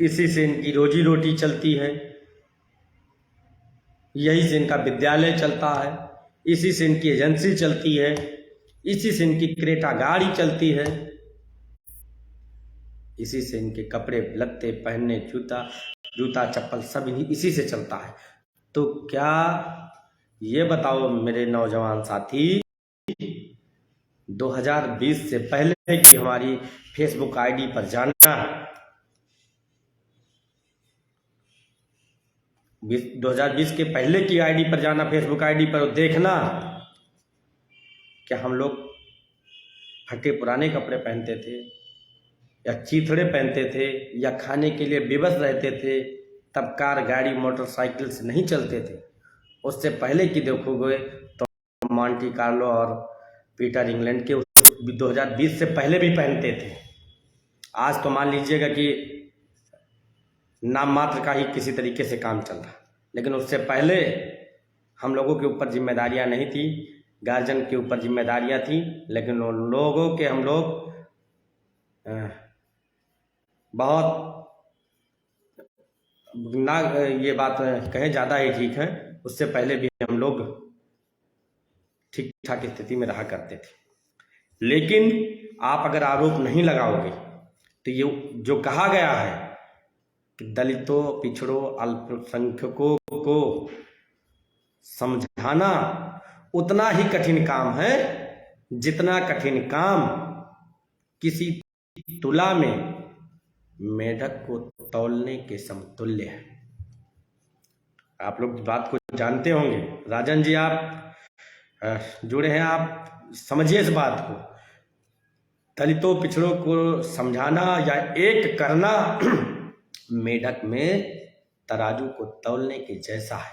इसी से इनकी रोजी रोटी चलती है, यही से इनका विद्यालय चलता है, इसी से इनकी एजेंसी चलती है, इसी से इनकी क्रेटा गाड़ी चलती है, इसी से इनके कपड़े लत्ते पहनने, जूता चप्पल सब इसी से चलता है। तो क्या ये बताओ मेरे नौजवान साथी, 2020 से पहले की हमारी फेसबुक आईडी पर जाना, 2020 के पहले की आईडी पर जाना, फेसबुक आईडी पर देखना क्या हम लोग फटे पुराने कपड़े पहनते थे या चीथड़े पहनते थे या खाने के लिए बेबस रहते थे, तब कार गाड़ी मोटरसाइकिल से नहीं चलते थे। उससे पहले की देखोगे तो मॉन्टी कार्लो और पीटर इंग्लैंड के 2020 से पहले भी पहनते थे। आज तो मान लीजिएगा कि नाम मात्र का ही किसी तरीके से काम चल रहा, लेकिन उससे पहले हम लोगों के ऊपर जिम्मेदारियां नहीं थी, गार्जियन के ऊपर जिम्मेदारियां थी, लेकिन उन लोगों के हम लोग बहुत ना, ये बात कहें ज़्यादा ही ठीक है, उससे पहले भी हम लोग ठीक ठाक स्थिति में रहा करते थे। लेकिन आप अगर आरोप नहीं लगाओगे तो ये जो कहा गया है कि दलितों, पिछड़ों, अल्पसंख्यकों को समझाना उतना ही कठिन काम है जितना कठिन काम किसी तुला में मेढक को तौलने के समतुल्य है। आप लोग बात को जानते होंगे। राजन जी, आप जुड़े हैं, आप समझिए इस बात को। दलितों पिछड़ों को समझाना या एक करना मेढक में तराजू को तौलने के जैसा है।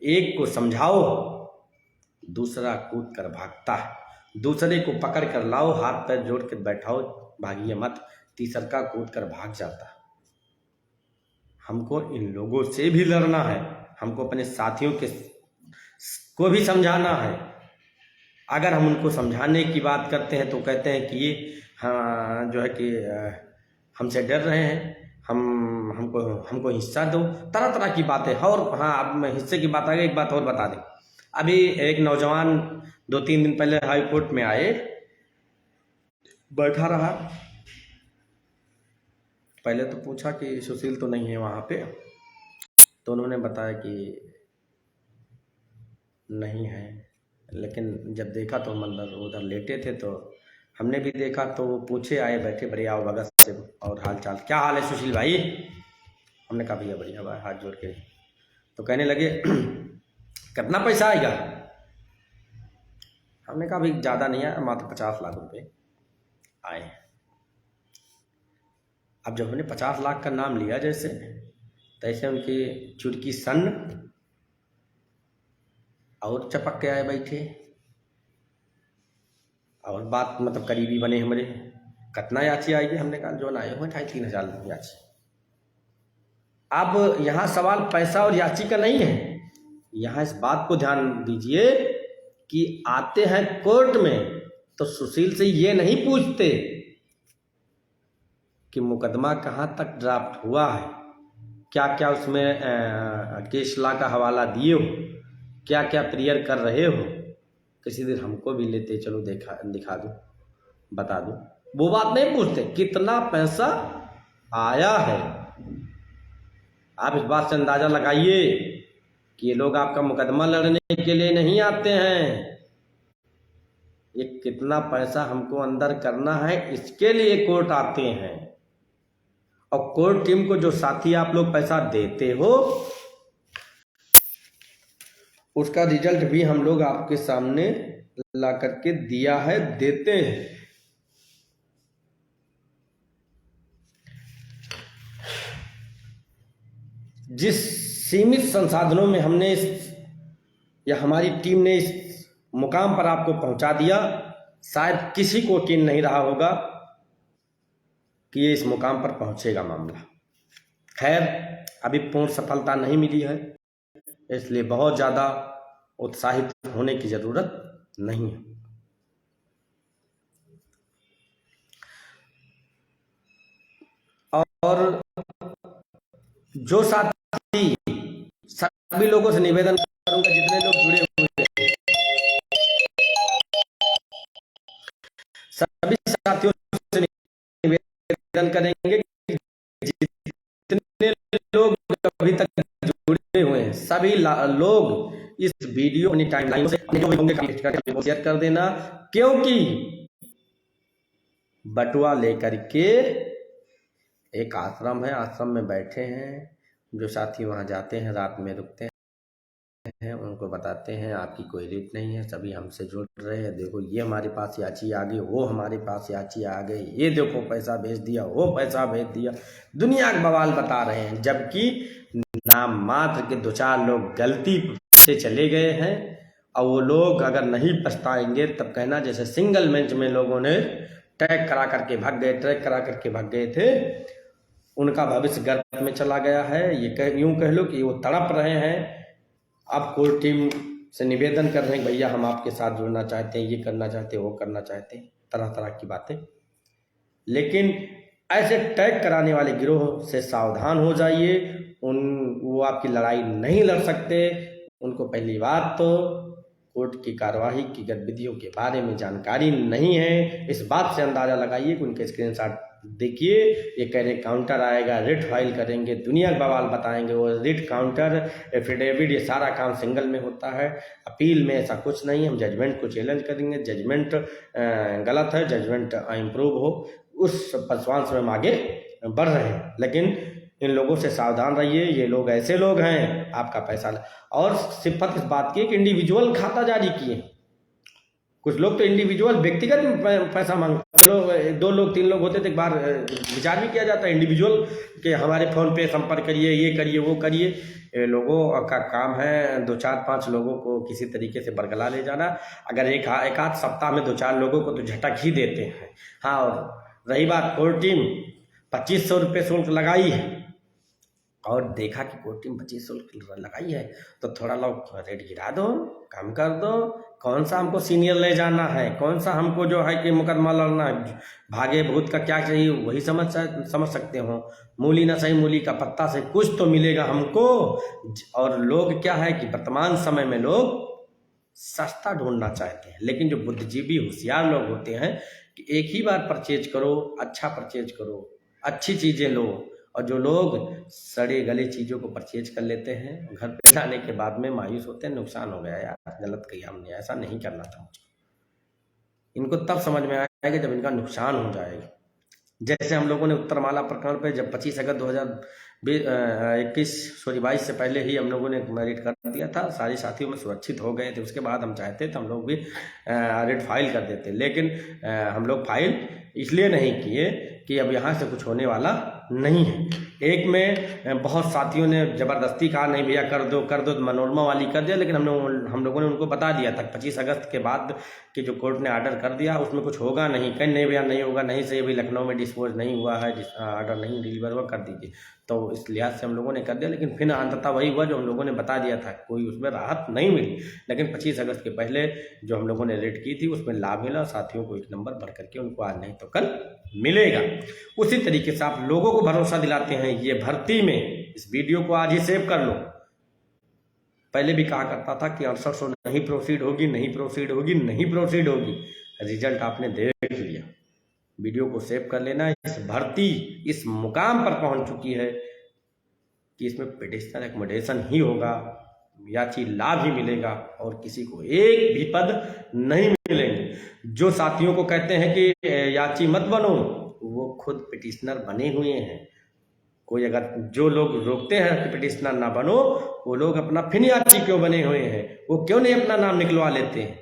एक को समझाओ, दूसरा कूद कर भागता है। दूसरे को पकड़ कर लाओ, हाथ पैर जोड़ कर बैठाओ, भागिए मत, तीसरा का कूद कर भाग जाता है। हमको इन लोगों से भी लड़ना है, हमको अपने साथियों को भी समझाना है। अगर हम उनको समझाने की बात करते हैं तो कहते हैं कि ये हाँ जो है कि हमसे डर रहे हैं, हमको हिस्सा दो, तरह तरह की बातें। और हाँ, अब मैं हिस्से की बात आ गई, एक बात और बता दें। अभी एक नौजवान 2-3 दिन पहले हाई कोर्ट में आए, बैठा रहा। पहले तो पूछा कि सुशील तो नहीं है वहाँ पे, तो उन्होंने बताया कि नहीं है। लेकिन जब देखा तो मतलब उधर लेटे थे, तो हमने भी देखा, तो वो पूछे आए, बैठे, बढ़िया आओ भगत से और हाल चाल, क्या हाल है सुशील भाई? हमने कहा भैया बढ़िया भाई, हाथ जोड़ के। तो कहने लगे कितना पैसा आएगा? हमने कहा भाई ज़्यादा नहीं आया, मात्र 50 लाख रुपए आए। अब जब हमने 50 लाख का नाम लिया जैसे तैसे उनकी चुटकी सन्न और चपक के आए बैठे, और बात मतलब करीबी बने हमारे। कितना याची आएगी? हमने कहा जो ना आए हुए 2,500-3,000 याची। अब यहाँ सवाल पैसा और याची का नहीं है, यहाँ इस बात को ध्यान दीजिए कि आते हैं कोर्ट में तो सुशील से ये नहीं पूछते कि मुकदमा कहाँ तक ड्राफ्ट हुआ है, क्या क्या उसमें केस लॉ का हवाला दिए हो, क्या क्या क्लियर कर रहे हो। किसी दिन हमको भी लेते, चलो दिखा दो, बता दो। वो बात नहीं पूछते कितना पैसा आया है। आप इस बात से अंदाजा लगाइए कि ये लोग आपका मुकदमा लड़ने के लिए नहीं आते हैं, ये कितना पैसा हमको अंदर करना है इसके लिए कोर्ट आते हैं। और कोर्ट टीम को जो साथी आप लोग पैसा देते हो, उसका रिजल्ट भी हम लोग आपके सामने ला करके दिया है, देते हैं। जिस सीमित संसाधनों में हमने या हमारी टीम ने इस मुकाम पर आपको पहुंचा दिया, शायद किसी को यकीन नहीं रहा होगा कि ये इस मुकाम पर पहुंचेगा मामला। खैर, अभी पूर्ण सफलता नहीं मिली है, इसलिए बहुत ज़्यादा उत्साहित होने की ज़रूरत नहीं है। और जो साथी, सभी लोगों से निवेदन करूंगा, जितने लोग जुड़े हुए हैं, सभी साथियों से निवेदन करेंगे कि जितने लोग अभी तक जुड़े हुए हैं, सभी लोग इस वीडियो अपनी टाइमलाइन से शेयर कर देना, क्योंकि बटुआ लेकर के एक आश्रम है, आश्रम में बैठे हैं। जो साथी वहाँ जाते हैं, रात में रुकते हैं, उनको बताते हैं आपकी कोई रेट नहीं है, सभी हमसे जुड़ रहे हैं। देखो ये हमारे पास याची आ गई, वो हमारे पास याची आ गई, ये देखो पैसा भेज दिया, वो पैसा भेज दिया, दुनिया का बवाल बता रहे हैं। जबकि नाम मात्र के 2-4 लोग गलती से चले गए हैं, और वो लोग अगर नहीं पछताएंगे तब कहना जैसे सिंगल बेंच में लोगों ने ट्रैक करा करके भाग गए थे, उनका भविष्य गर्त में चला गया है। ये यूं कह लो कि वो तड़प रहे हैं। अब कोर्ट टीम से निवेदन कर रहे हैं भैया हम आपके साथ जुड़ना चाहते हैं, ये करना चाहते हैं, वो करना चाहते हैं, तरह तरह की बातें। लेकिन ऐसे टैग कराने वाले गिरोह से सावधान हो जाइए। वो आपकी लड़ाई नहीं लड़ सकते। उनको पहली बात तो कोर्ट की कार्यवाही की गतिविधियों के बारे में जानकारी नहीं है। इस बात से अंदाजा लगाइए कि उनके स्क्रीनशॉट देखिए, ये कह रहे काउंटर आएगा, रिट फाइल करेंगे, दुनिया का बवाल बताएंगे। वो रिट, काउंटर, एफिडेविट, ये सारा काम सिंगल में होता है। अपील में ऐसा कुछ नहीं है। हम जजमेंट को चैलेंज करेंगे, जजमेंट गलत है, जजमेंट इम्प्रूव हो, उस परसवान से हम आगे बढ़ रहे हैं। लेकिन इन लोगों से सावधान रहिए, ये लोग ऐसे लोग हैं आपका पैसा और सिफत इस बात की कि इंडिविजुअल खाता जारी किए, कुछ लोग तो इंडिविजुअल व्यक्तिगत पैसा मांगते लोग, 2 लोग 3 लोग होते तो एक बार विचार भी किया जाता है इंडिविजुअल कि हमारे फ़ोन पे संपर्क करिए, ये करिए, वो करिए। लोगों का काम है 2-4-5 लोगों को किसी तरीके से बरगला ले जाना। अगर एक आध सप्ताह में 2-4 लोगों को तो झटक ही देते हैं। हाँ, और रही बात कोर टीम 2500 रुपये शुल्क लगाई है, और देखा कि कोर टीम 2500 लगाई है तो थोड़ा लोग रेट गिरा दो, कम कर दो। कौन सा हमको सीनियर ले जाना है, कौन सा हमको जो है कि मुकदमा लड़ना है, भागे भूत का क्या चाहिए वही समझ सकते हो। मूली ना सही मूली का पत्ता से कुछ तो मिलेगा हमको। और लोग क्या है कि वर्तमान समय में लोग सस्ता ढूंढना चाहते हैं, लेकिन जो बुद्धिजीवी होशियार लोग होते हैं कि एक ही बार परचेज करो, अच्छा परचेज करो, अच्छी चीज़ें लो। और जो लोग सड़े गले चीज़ों को परचेज कर लेते हैं, घर पे लाने के बाद में मायूस होते हैं, नुकसान हो गया यार, गलत किया हमने, ऐसा नहीं करना था मुझको। इनको तब समझ में आएगा जब इनका नुकसान हो जाएगा। जैसे हम लोगों ने उत्तरमाला प्रकरण पे जब 25 अगस्त 2022 से पहले ही हम लोगों ने रेड कर दिया था, सारे साथियों में सुरक्षित हो गए थे। उसके बाद हम चाहते थे हम लोग भी रेड फाइल कर देते, लेकिन हम लोग फाइल इसलिए नहीं किए कि अब यहाँ से कुछ होने वाला नहीं है। एक में बहुत साथियों ने ज़बरदस्ती कहा नहीं भैया कर दो, मनोरमा वाली कर दिया, लेकिन हम लोगों ने उनको बता दिया था 25 अगस्त के बाद कि जो कोर्ट ने आर्डर कर दिया उसमें कुछ होगा नहीं। कहीं नहीं भैया नहीं होगा, नहीं सही, अभी लखनऊ में डिस्पोज नहीं हुआ है, आर्डर नहीं डिलीवर हुआ, कर दीजिए। तो इस लिहाज से हम लोगों ने कर दिया, लेकिन फिर अंततः वही हुआ जो हम लोगों ने बता दिया था, कोई उसमें राहत नहीं मिली। लेकिन 25 अगस्त के पहले जो हम लोगों ने रेड की थी उसमें लाभ मिला, साथियों को 1 नंबर बढ़ करके उनको आज नहीं तो कल मिलेगा। उसी तरीके से आप लोगों को भरोसा दिलाते हैं ये भर्ती में, इस वीडियो को आज ही सेव कर लो। पहले भी कहा करता था कि 6800 नहीं प्रोसीड होगी, नहीं प्रोसीड होगी, नहीं प्रोसीड होगी। रिजल्ट आपने देख लिया, वीडियो को सेव कर लेना। इस भर्ती इस मुकाम पर पहुंच चुकी है कि इसमें पिटिशनर एकोमोडेशन ही होगा, याची लाभ ही मिलेगा, और किसी को एक भी पद नहीं मिलेंगे। जो साथियों को कहते हैं कि याची मत बनो, वो खुद पिटिशनर बने हुए हैं। कोई अगर जो लोग रोकते हैं कि पिटिशनर ना बनो, वो लोग अपना फिर याची क्यों बने हुए हैं? वो क्यों नहीं अपना नाम निकलवा लेते हैं?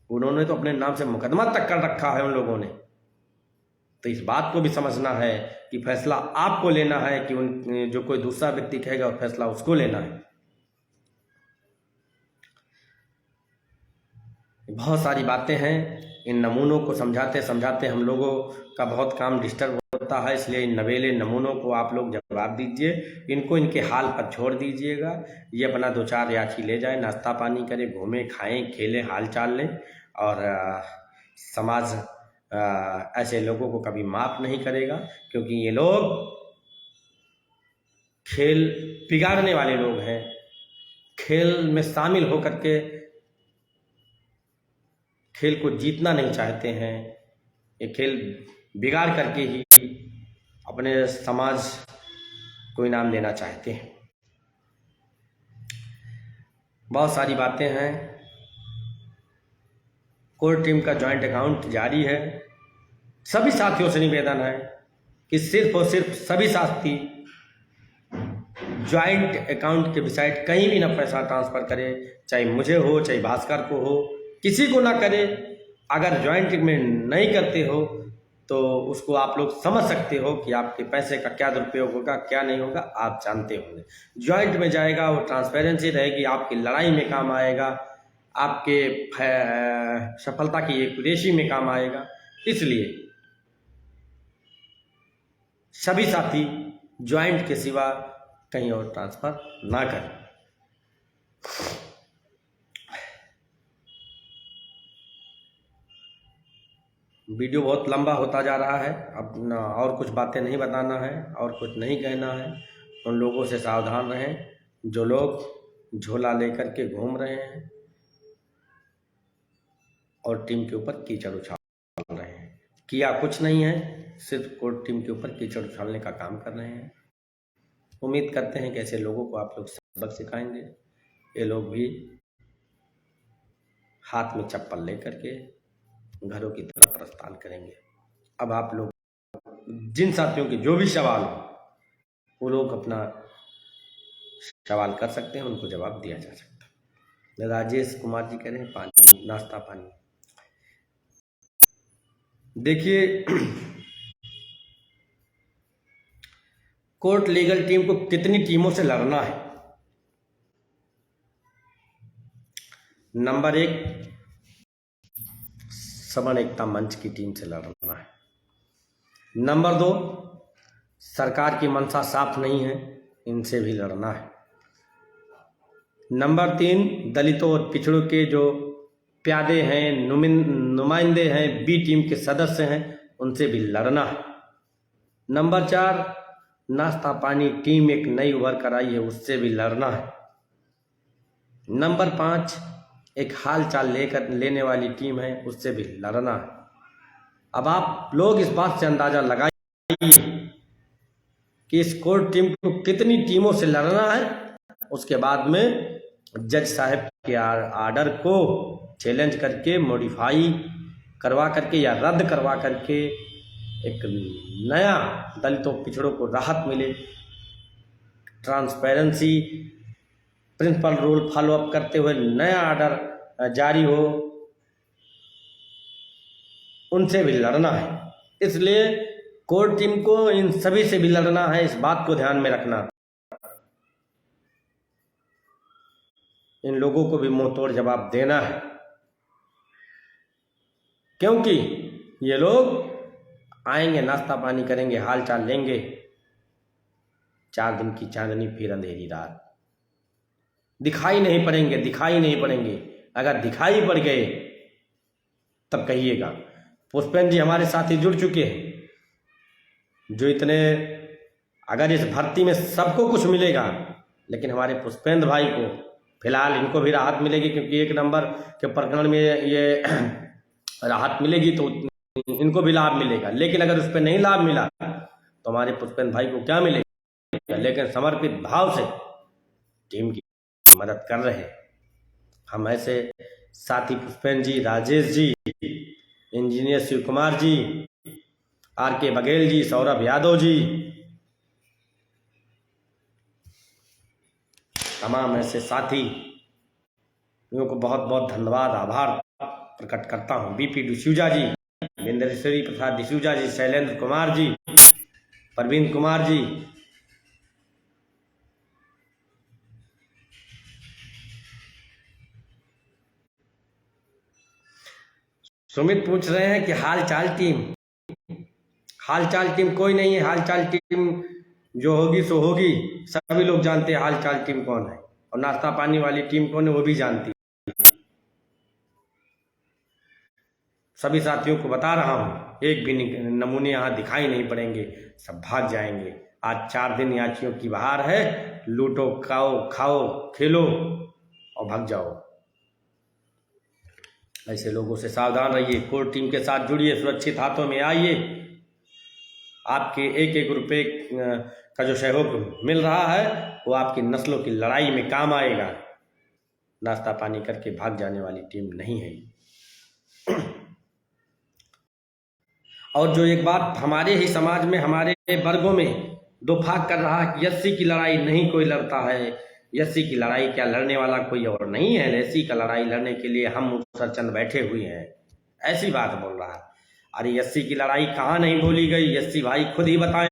उन्होंने तो अपने नाम से मुकदमा तक कर रखा है उन लोगों ने। तो इस बात को भी समझना है कि फैसला आपको लेना है कि उन जो कोई दूसरा व्यक्ति कहेगा और फैसला उसको लेना है। बहुत सारी बातें हैं, इन नमूनों को समझाते समझाते हम लोगों का बहुत काम डिस्टर्ब होता है, इसलिए इन नवेले नमूनों को आप लोग जवाब दीजिए, इनको इनके हाल पर छोड़ दीजिएगा। ये अपना 2-4 याची ले जाए, नाश्ता पानी करे, घूमे खाएं खेलें, हाल चाल लें। और समाज ऐसे लोगों को कभी माफ़ नहीं करेगा, क्योंकि ये लोग खेल बिगाड़ने वाले लोग हैं। खेल में शामिल होकर के खेल को जीतना नहीं चाहते हैं, ये खेल बिगाड़ करके ही अपने समाज को इनाम देना चाहते हैं। बहुत सारी बातें हैं। कोर टीम का जॉइंट अकाउंट जारी है। सभी साथियों से निवेदन है कि सिर्फ और सिर्फ सभी साथी जॉइंट अकाउंट के बिसाइड कहीं भी ना पैसा ट्रांसफ़र करे, चाहे मुझे हो चाहे भास्कर को हो, किसी को ना करे। अगर जॉइंट में नहीं करते हो तो उसको आप लोग समझ सकते हो कि आपके पैसे का क्या दुरुपयोग होगा, क्या नहीं होगा, आप जानते होंगे। जॉइंट में जाएगा वो ट्रांसपेरेंसी रहेगी, आपकी लड़ाई में काम आएगा, आपके सफलता की एक्यूरेसी में काम आएगा। इसलिए सभी साथी जॉइंट के सिवा कहीं और ट्रांसफ़र ना करें। वीडियो बहुत लंबा होता जा रहा है, अब ना और कुछ बातें नहीं बताना है और कुछ नहीं कहना है। उन लोगों से सावधान रहें जो लोग झोला लेकर के घूम रहे हैं और टीम के ऊपर कीचड़ उछाल रहे हैं। किया कुछ नहीं है, सिर्फ कोर्ट टीम के ऊपर कीचड़ उछालने का काम कर रहे हैं। उम्मीद करते हैं कि ऐसे लोगों को आप लोग सबक सिखाएंगे। ये लोग भी हाथ में चप्पल लेकर के घरों की तरफ प्रस्थान करेंगे। अब आप लोग जिन साथियों के जो भी सवाल हो वो लोग अपना सवाल कर सकते हैं, उनको जवाब दिया जा सकता है। राजेश कुमार जी कह रहे हैं पानी, नाश्ता पानी। देखिए, कोर्ट लीगल टीम को कितनी टीमों से लड़ना है। नंबर 1, सवर्ण एकता मंच की टीम से लड़ना है। नंबर 2, सरकार की मंशा साफ नहीं है, इनसे भी लड़ना है। नंबर 3, दलितों और पिछड़ों के जो प्यादे हैं, नुमाइंदे हैं, बी टीम के सदस्य हैं, उनसे भी लड़ना है। नंबर 4, नाश्ता पानी टीम एक नई उभर कर आई है, उससे भी लड़ना है। नंबर 5, एक हाल चाल लेने वाली टीम है, उससे भी लड़ना है। अब आप लोग इस बात से अंदाजा लगाइए कि इस कोर्ट टीम को कितनी टीमों से लड़ना है। उसके बाद में जज साहब के आर्डर को चैलेंज करके, मॉडिफाई करवा करके या रद्द करवा करके एक नया दलितों पिछड़ों को राहत मिले, transparency principle rule follow up करते हुए नया आर्डर जारी हो, उनसे भी लड़ना है। इसलिए कोर्ट टीम को इन सभी से भी लड़ना है, इस बात को ध्यान में रखना। इन लोगों को भी मुंह तोड़ जवाब देना है, क्योंकि ये लोग आएंगे, नाश्ता पानी करेंगे, हाल चाल लेंगे, 4 दिन की चांदनी फिर अंधेरी रात, दिखाई नहीं पड़ेंगे। अगर दिखाई पड़ गए तब कहिएगा। पुष्पेंद्र जी हमारे साथ ही जुड़ चुके हैं, जो इतने, अगर इस भर्ती में सबको कुछ मिलेगा, लेकिन हमारे पुष्पेंद्र भाई को फिलहाल इनको भी राहत मिलेगी, क्योंकि 1 नंबर के प्रकरण में ये राहत मिलेगी तो इनको भी लाभ मिलेगा। लेकिन अगर उस पर नहीं लाभ मिला तो हमारे पुष्पेंद्र भाई को क्या मिलेगा। लेकिन समर्पित भाव से टीम की मदद कर रहे हैं हम। ऐसे साथी पुष्पेंद्र जी, राजेश जी, इंजीनियर शिव कुमार जी, RK बघेल जी, सौरभ यादव जी, तमाम ऐसे साथी को बहुत बहुत धन्यवाद, आभार प्रकट करता हूँ। BP डिसूजा जी, इंद्रेश्वरी प्रसाद डिसूजा जी, शैलेंद्र कुमार जी, प्रवीण कुमार जी, सुमित पूछ रहे हैं कि हाल चाल टीम कोई नहीं है। हाल चाल टीम जो होगी सो होगी, सभी लोग जानते हैं हाल चाल टीम कौन है, और नाश्ता पानी वाली टीम कौन है वो भी जानती है। सभी साथियों को बता रहा हूँ, एक भी नमूने यहाँ दिखाई नहीं पड़ेंगे, सब भाग जाएंगे। आज 4 दिन याचियों की बहार है, लूटो, खाओ, खेलो और भाग जाओ। ऐसे लोगों से सावधान रहिए। कोर्ट टीम के साथ जुड़िए, सुरक्षित हाथों में आइए। आपके 1-1 रुपये का जो सहयोग मिल रहा है वो आपकी नस्लों की लड़ाई में काम आएगा। नाश्ता पानी करके भाग जाने वाली टीम नहीं है। और जो एक बात हमारे ही समाज में, हमारे वर्गों में दो फाक कर रहा है कि SC की लड़ाई नहीं कोई लड़ता है, SC की लड़ाई क्या लड़ने वाला कोई और नहीं है, SC का लड़ाई लड़ने के लिए हम सरचंद बैठे हुए हैं, ऐसी बात बोल रहा है। अरे SC की लड़ाई कहाँ नहीं बोली गई। SC भाई खुद ही बताएं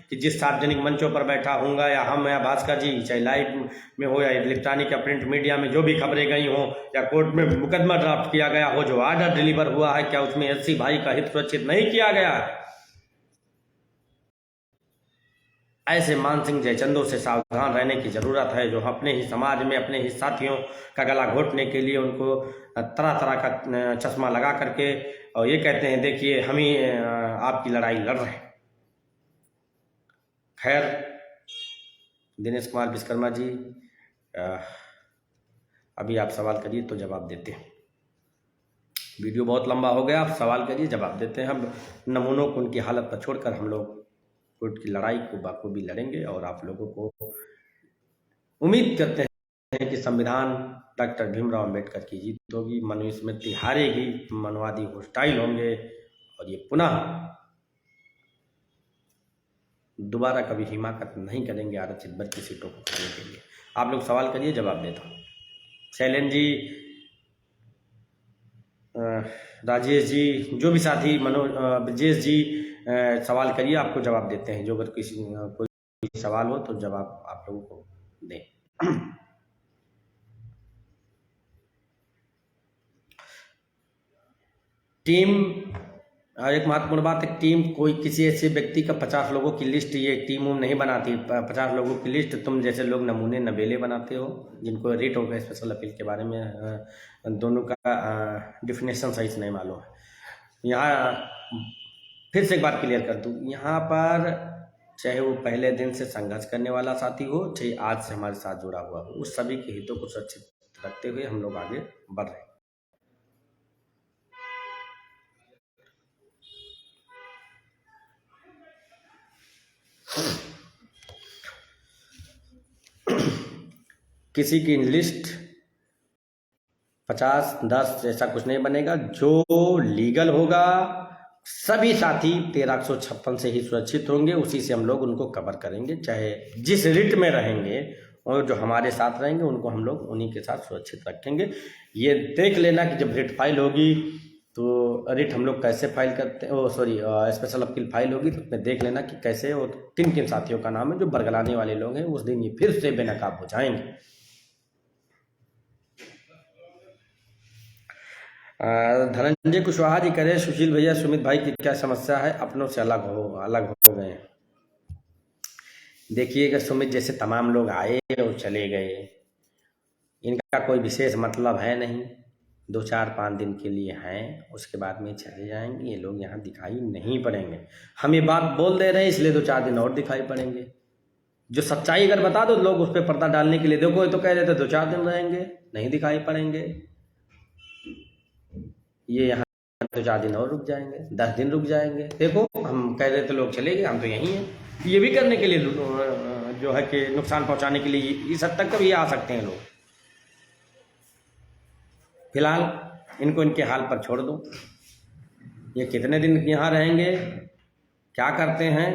कि जिस सार्वजनिक मंचों पर बैठा हूँगा, या हम या भास्कर जी, चाहे लाइव में हो या इलेक्ट्रॉनिक या प्रिंट मीडिया में जो भी खबरें गई हों, या कोर्ट में मुकदमा ड्राफ्ट किया गया हो, जो आर्डर डिलीवर हुआ है, क्या उसमें SC भाई का हित सुरक्षित नहीं किया गया है। ऐसे मानसिंह जयचंदों से सावधान रहने की जरूरत है, जो अपने ही समाज में अपने ही साथियों का गला घोटने के लिए उनको तरह तरह का चश्मा लगा करके और ये कहते हैं देखिए हम ही आपकी लड़ाई लड़ रहे हैं। खैर, दिनेश कुमार विश्वकर्मा जी, अभी आप सवाल करिए तो जवाब देते हैं। वीडियो बहुत लंबा हो गया, आप सवाल करिए, जवाब देते हैं। हम नमूनों को उनकी हालत पर छोड़कर हम लोग कोर्ट की लड़ाई को बाखूबी लड़ेंगे, और आप लोगों को उम्मीद करते हैं कि संविधान डॉक्टर भीमराव अंबेडकर की जीत होगी, मनुस्मृति हारेगी, मनवादी होस्टाइल होंगे, और ये पुनः दोबारा कभी हिमाकत नहीं करेंगे आरक्षित 25 सीटों को खाने के लिए। आप लोग सवाल करिए, जवाब देता हूँ। शैलेंद्र जी, राजेश जी, जो भी साथी, ब्रजेश जी, सवाल करिए, आपको जवाब देते हैं। जो अगर किसी कोई सवाल हो तो जवाब आप लोगों को दें। टीम, एक महत्वपूर्ण बात है, टीम कोई किसी ऐसे व्यक्ति का 50 लोगों की लिस्ट ये टीम नहीं बनाती। 50 लोगों की लिस्ट तुम जैसे लोग नमूने नवेले बनाते हो, जिनको रीट होगा स्पेशल अपील के बारे में, दोनों का डिफिनेशन सही से नहीं मालूम है। यहाँ फिर से एक बात क्लियर कर दूँ, यहाँ पर चाहे वो पहले दिन से संघर्ष करने वाला साथी हो, चाहे आज से हमारे साथ जुड़ा हुआ हो, उस सभी के हितों को सुरक्षित रखते हुए हम लोग आगे बढ़ रहे हैं। किसी की लिस्ट 50, 10 ऐसा कुछ नहीं बनेगा। जो लीगल होगा, सभी साथी 1356 से ही सुरक्षित होंगे, उसी से हम लोग उनको कवर करेंगे। चाहे जिस रिट में रहेंगे और जो हमारे साथ रहेंगे उनको हम लोग उन्हीं के साथ सुरक्षित रखेंगे। ये देख लेना कि जब रिट फाइल होगी तो रिट हम लोग कैसे फाइल करते हैं, स्पेशल अपील फाइल होगी तो उसमें देख लेना कि कैसे और किन किन साथियों का नाम है जो बरगलाने वाले लोग हैं। उस दिन ये फिर से बेनकाब हो जाएंगे। धनंजय कुशवाहा जी कह रहे हैं, सुशील भैया सुमित भाई की क्या समस्या है, अपनों से अलग हो गए। देखिएगा, सुमित जैसे तमाम लोग आए और चले गए, इनका कोई विशेष मतलब है नहीं। 2, 4, 5 दिन के लिए हैं, उसके बाद में चले जाएंगे। ये लोग यहाँ दिखाई नहीं पड़ेंगे। हम ये बात बोल दे रहे हैं इसलिए 2, 4 दिन और दिखाई पड़ेंगे। जो सच्चाई अगर बता दो लोग उस पर पर्दा डालने के लिए, देखो ये तो कह रहे थे 2, 4 दिन रहेंगे, नहीं दिखाई पड़ेंगे। ये यहाँ 2, 4 दिन और रुक जाएंगे, 10 दिन रुक जाएंगे। देखो हम कह रहे थे लोग चले गए, हम तो यहीं हैं। ये भी करने के लिए जो है कि नुकसान पहुंचाने के लिए इस हद तक कभी आ सकते हैं लोग। फिलहाल इनको इनके हाल पर छोड़ दो। ये कितने दिन यहाँ रहेंगे, क्या करते हैं,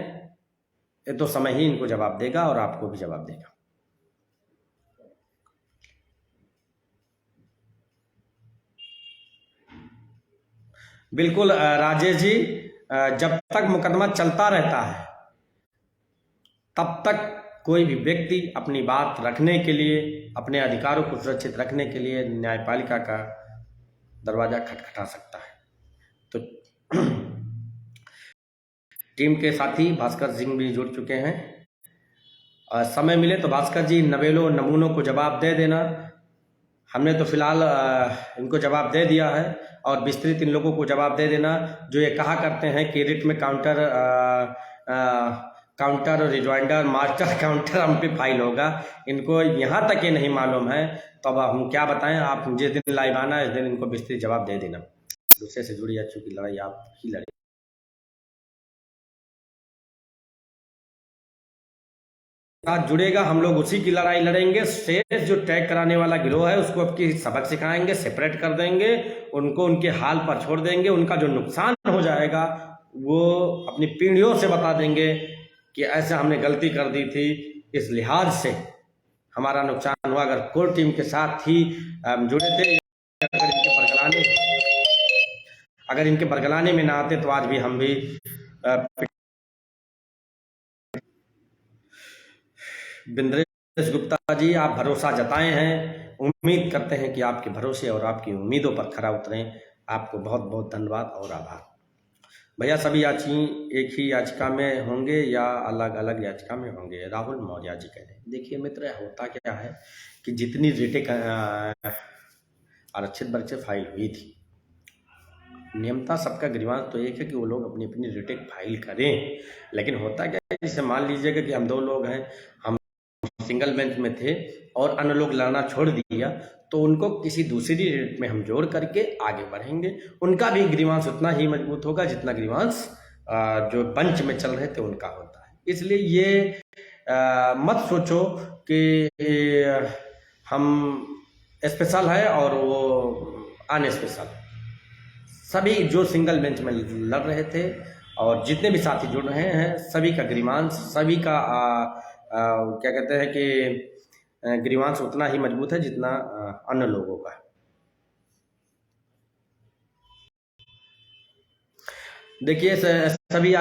ये तो समय ही इनको जवाब देगा और आपको भी जवाब देगा। बिल्कुल राजेश जी, जब तक मुकदमा चलता रहता है तब तक कोई भी व्यक्ति अपनी बात रखने के लिए, अपने अधिकारों को सुरक्षित रखने के लिए न्यायपालिका का दरवाजा खटखटा सकता है। तो टीम के साथी भास्कर सिंह भी जुड़ चुके हैं। समय मिले तो भास्कर जी नमूनों को जवाब दे देना। हमने तो फिलहाल इनको जवाब दे दिया है और विस्तृत इन लोगों को जवाब दे देना जो ये कहा करते हैं कि रिट में काउंटर रिजॉइंडर मास्टर काउंटर हम पे फाइल होगा। इनको यहाँ तक ये नहीं मालूम है तो अब हम क्या बताएं। आप जिस दिन लाइव आना इस दिन इनको विस्तृत जवाब दे देना। दूसरे से जुड़ी अच्छी की लड़ाई आप ही लड़े। साथ जुड़ेगा, हम लोग उसी की लड़ाई लड़ेंगे। शेष जो टैग कराने वाला गिरोह है उसको अब की सबक सिखाएंगे, सेपरेट कर देंगे, उनको उनके हाल पर छोड़ देंगे। उनका जो नुकसान हो जाएगा वो अपनी पीढ़ियों से बता देंगे कि ऐसे हमने गलती कर दी थी, इस लिहाज से हमारा नुकसान हुआ। अगर कोर टीम के साथ ही जुड़े थे, अगर इनके बरगलाने में ना आते तो आज भी हम भी बिंद्रेश गुप्ता जी, आप भरोसा जताए हैं, उम्मीद करते हैं कि आपके भरोसे और आपकी उम्मीदों पर खरा उतरें। आपको बहुत बहुत धन्यवाद और आभार। भैया सभी याची एक ही याचिका में होंगे या अलग अलग याचिका में होंगे? राहुल मौर्य जी कह रहे हैं। देखिए मित्र, होता क्या है कि जितनी रिटें आरक्षित वर्ग से फाइल हुई थी, नियमता सबका ग्रीवांस तो एक है कि वो लोग अपनी अपनी रिटें फाइल करें। लेकिन होता क्या है, जैसे मान लीजिएगा कि हम 2 लोग हैं, हम सिंगल बेंच में थे और अन्य लोग लड़ना छोड़ दिया, तो उनको किसी दूसरी रेट में हम जोड़ करके आगे बढ़ेंगे। उनका भी ग्रीवांस उतना ही मजबूत होगा जितना ग्रीवांस जो बेंच में चल रहे थे उनका होता है। इसलिए ये मत सोचो कि हम स्पेशल है और वो अनस्पेशल। सभी जो सिंगल बेंच में लड़ रहे थे और जितने भी साथी जुड़ रहे हैं, सभी का ग्रीवांस, सभी का क्या कहते हैं कि ग्रीवांस उतना ही मजबूत है जितना अन्य लोगों का। देखिए सभी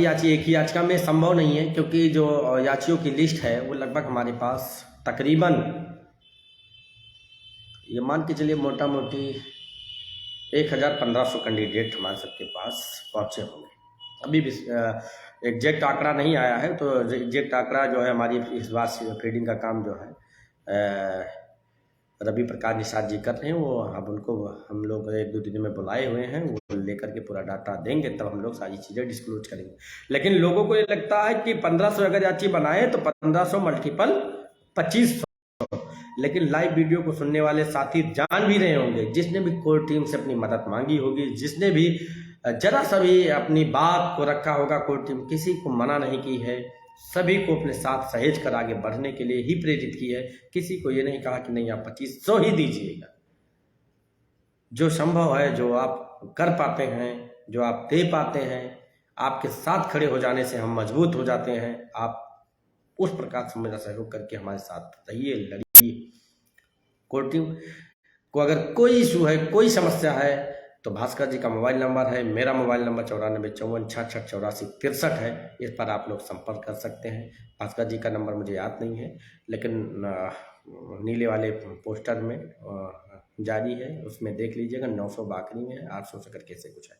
याची एक ही याचिका में संभव नहीं है, क्योंकि जो याचियों की लिस्ट है वो लगभग हमारे पास तकरीबन, ये मान के चलिए मोटा मोटी 1500 कैंडिडेट हमारे सबके पास पहुँचे होंगे। अभी भी एग्जैक्ट आंकड़ा नहीं आया है, तो एग्जैक्ट आंकड़ा जो है हमारी इस बार फीडिंग का काम जो है रवि प्रकाश निषाद जी कर रहे हैं। वो अब उनको हम लोग 1-2 दिन में बुलाए हुए हैं, वो लेकर के पूरा डाटा देंगे, तब हम लोग सारी चीज़ें डिस्क्लोज करेंगे। लेकिन लोगों को ये लगता है कि 1500 अगर याची बनाए तो 1500 मल्टीपल 2500, लेकिन लाइव वीडियो को सुनने वाले साथी जान भी रहे होंगे, जिसने भी कोर टीम से अपनी मदद मांगी होगी, जिसने भी जरा सा भी अपनी बात को रखा होगा, कोर टीम किसी को मना नहीं की है, सभी को अपने साथ सहेज कर आगे बढ़ने के लिए ही प्रेरित की है। किसी को ये नहीं कहा कि नहीं आप 2500 ही दीजिएगा। जो संभव है, जो आप कर पाते हैं, जो आप दे पाते हैं, आपके साथ खड़े हो जाने से हम मजबूत हो जाते हैं। आप उस प्रकार से मेरा सहयोग करके हमारे साथ रहिए, लड़िए। कोर टीम को अगर कोई इशू है, कोई समस्या है, तो भास्कर जी का मोबाइल नंबर है, मेरा मोबाइल नंबर 9454668463 है। इस पर आप लोग संपर्क कर सकते हैं। भास्कर जी का नंबर मुझे याद नहीं है, लेकिन नीले वाले पोस्टर में जारी है, उसमें देख लीजिएगा। 900 बाकरी में है, 800 से करके से कुछ है,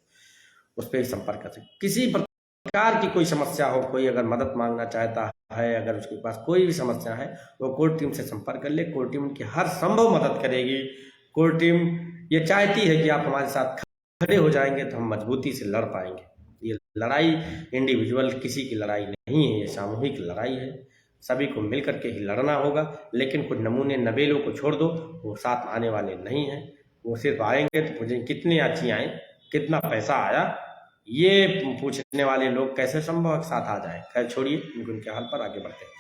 उस पर ही संपर्क कर सकते। किसी प्रकार की कोई समस्या हो, कोई अगर मदद मांगना चाहता है, अगर उसके पास कोई भी समस्या है, वो कोर टीम से संपर्क कर ले। कोर टीम उनकी हर संभव मदद करेगी। कोर टीम ये चाहती है कि आप हमारे साथ खड़े हो जाएंगे तो हम मजबूती से लड़ पाएंगे। ये लड़ाई इंडिविजुअल किसी की लड़ाई नहीं है, ये सामूहिक लड़ाई है। सभी को मिल करके ही लड़ना होगा। लेकिन कुछ नमूने नबेलों को छोड़ दो, वो साथ आने वाले नहीं हैं। वो सिर्फ आएंगे तो मुझे कितनी अच्छी आए, कितना पैसा आया, ये पूछने वाले लोग कैसे संभव साथ आ जाए। खैर छोड़िए, उनके हाल पर आगे बढ़ते हैं।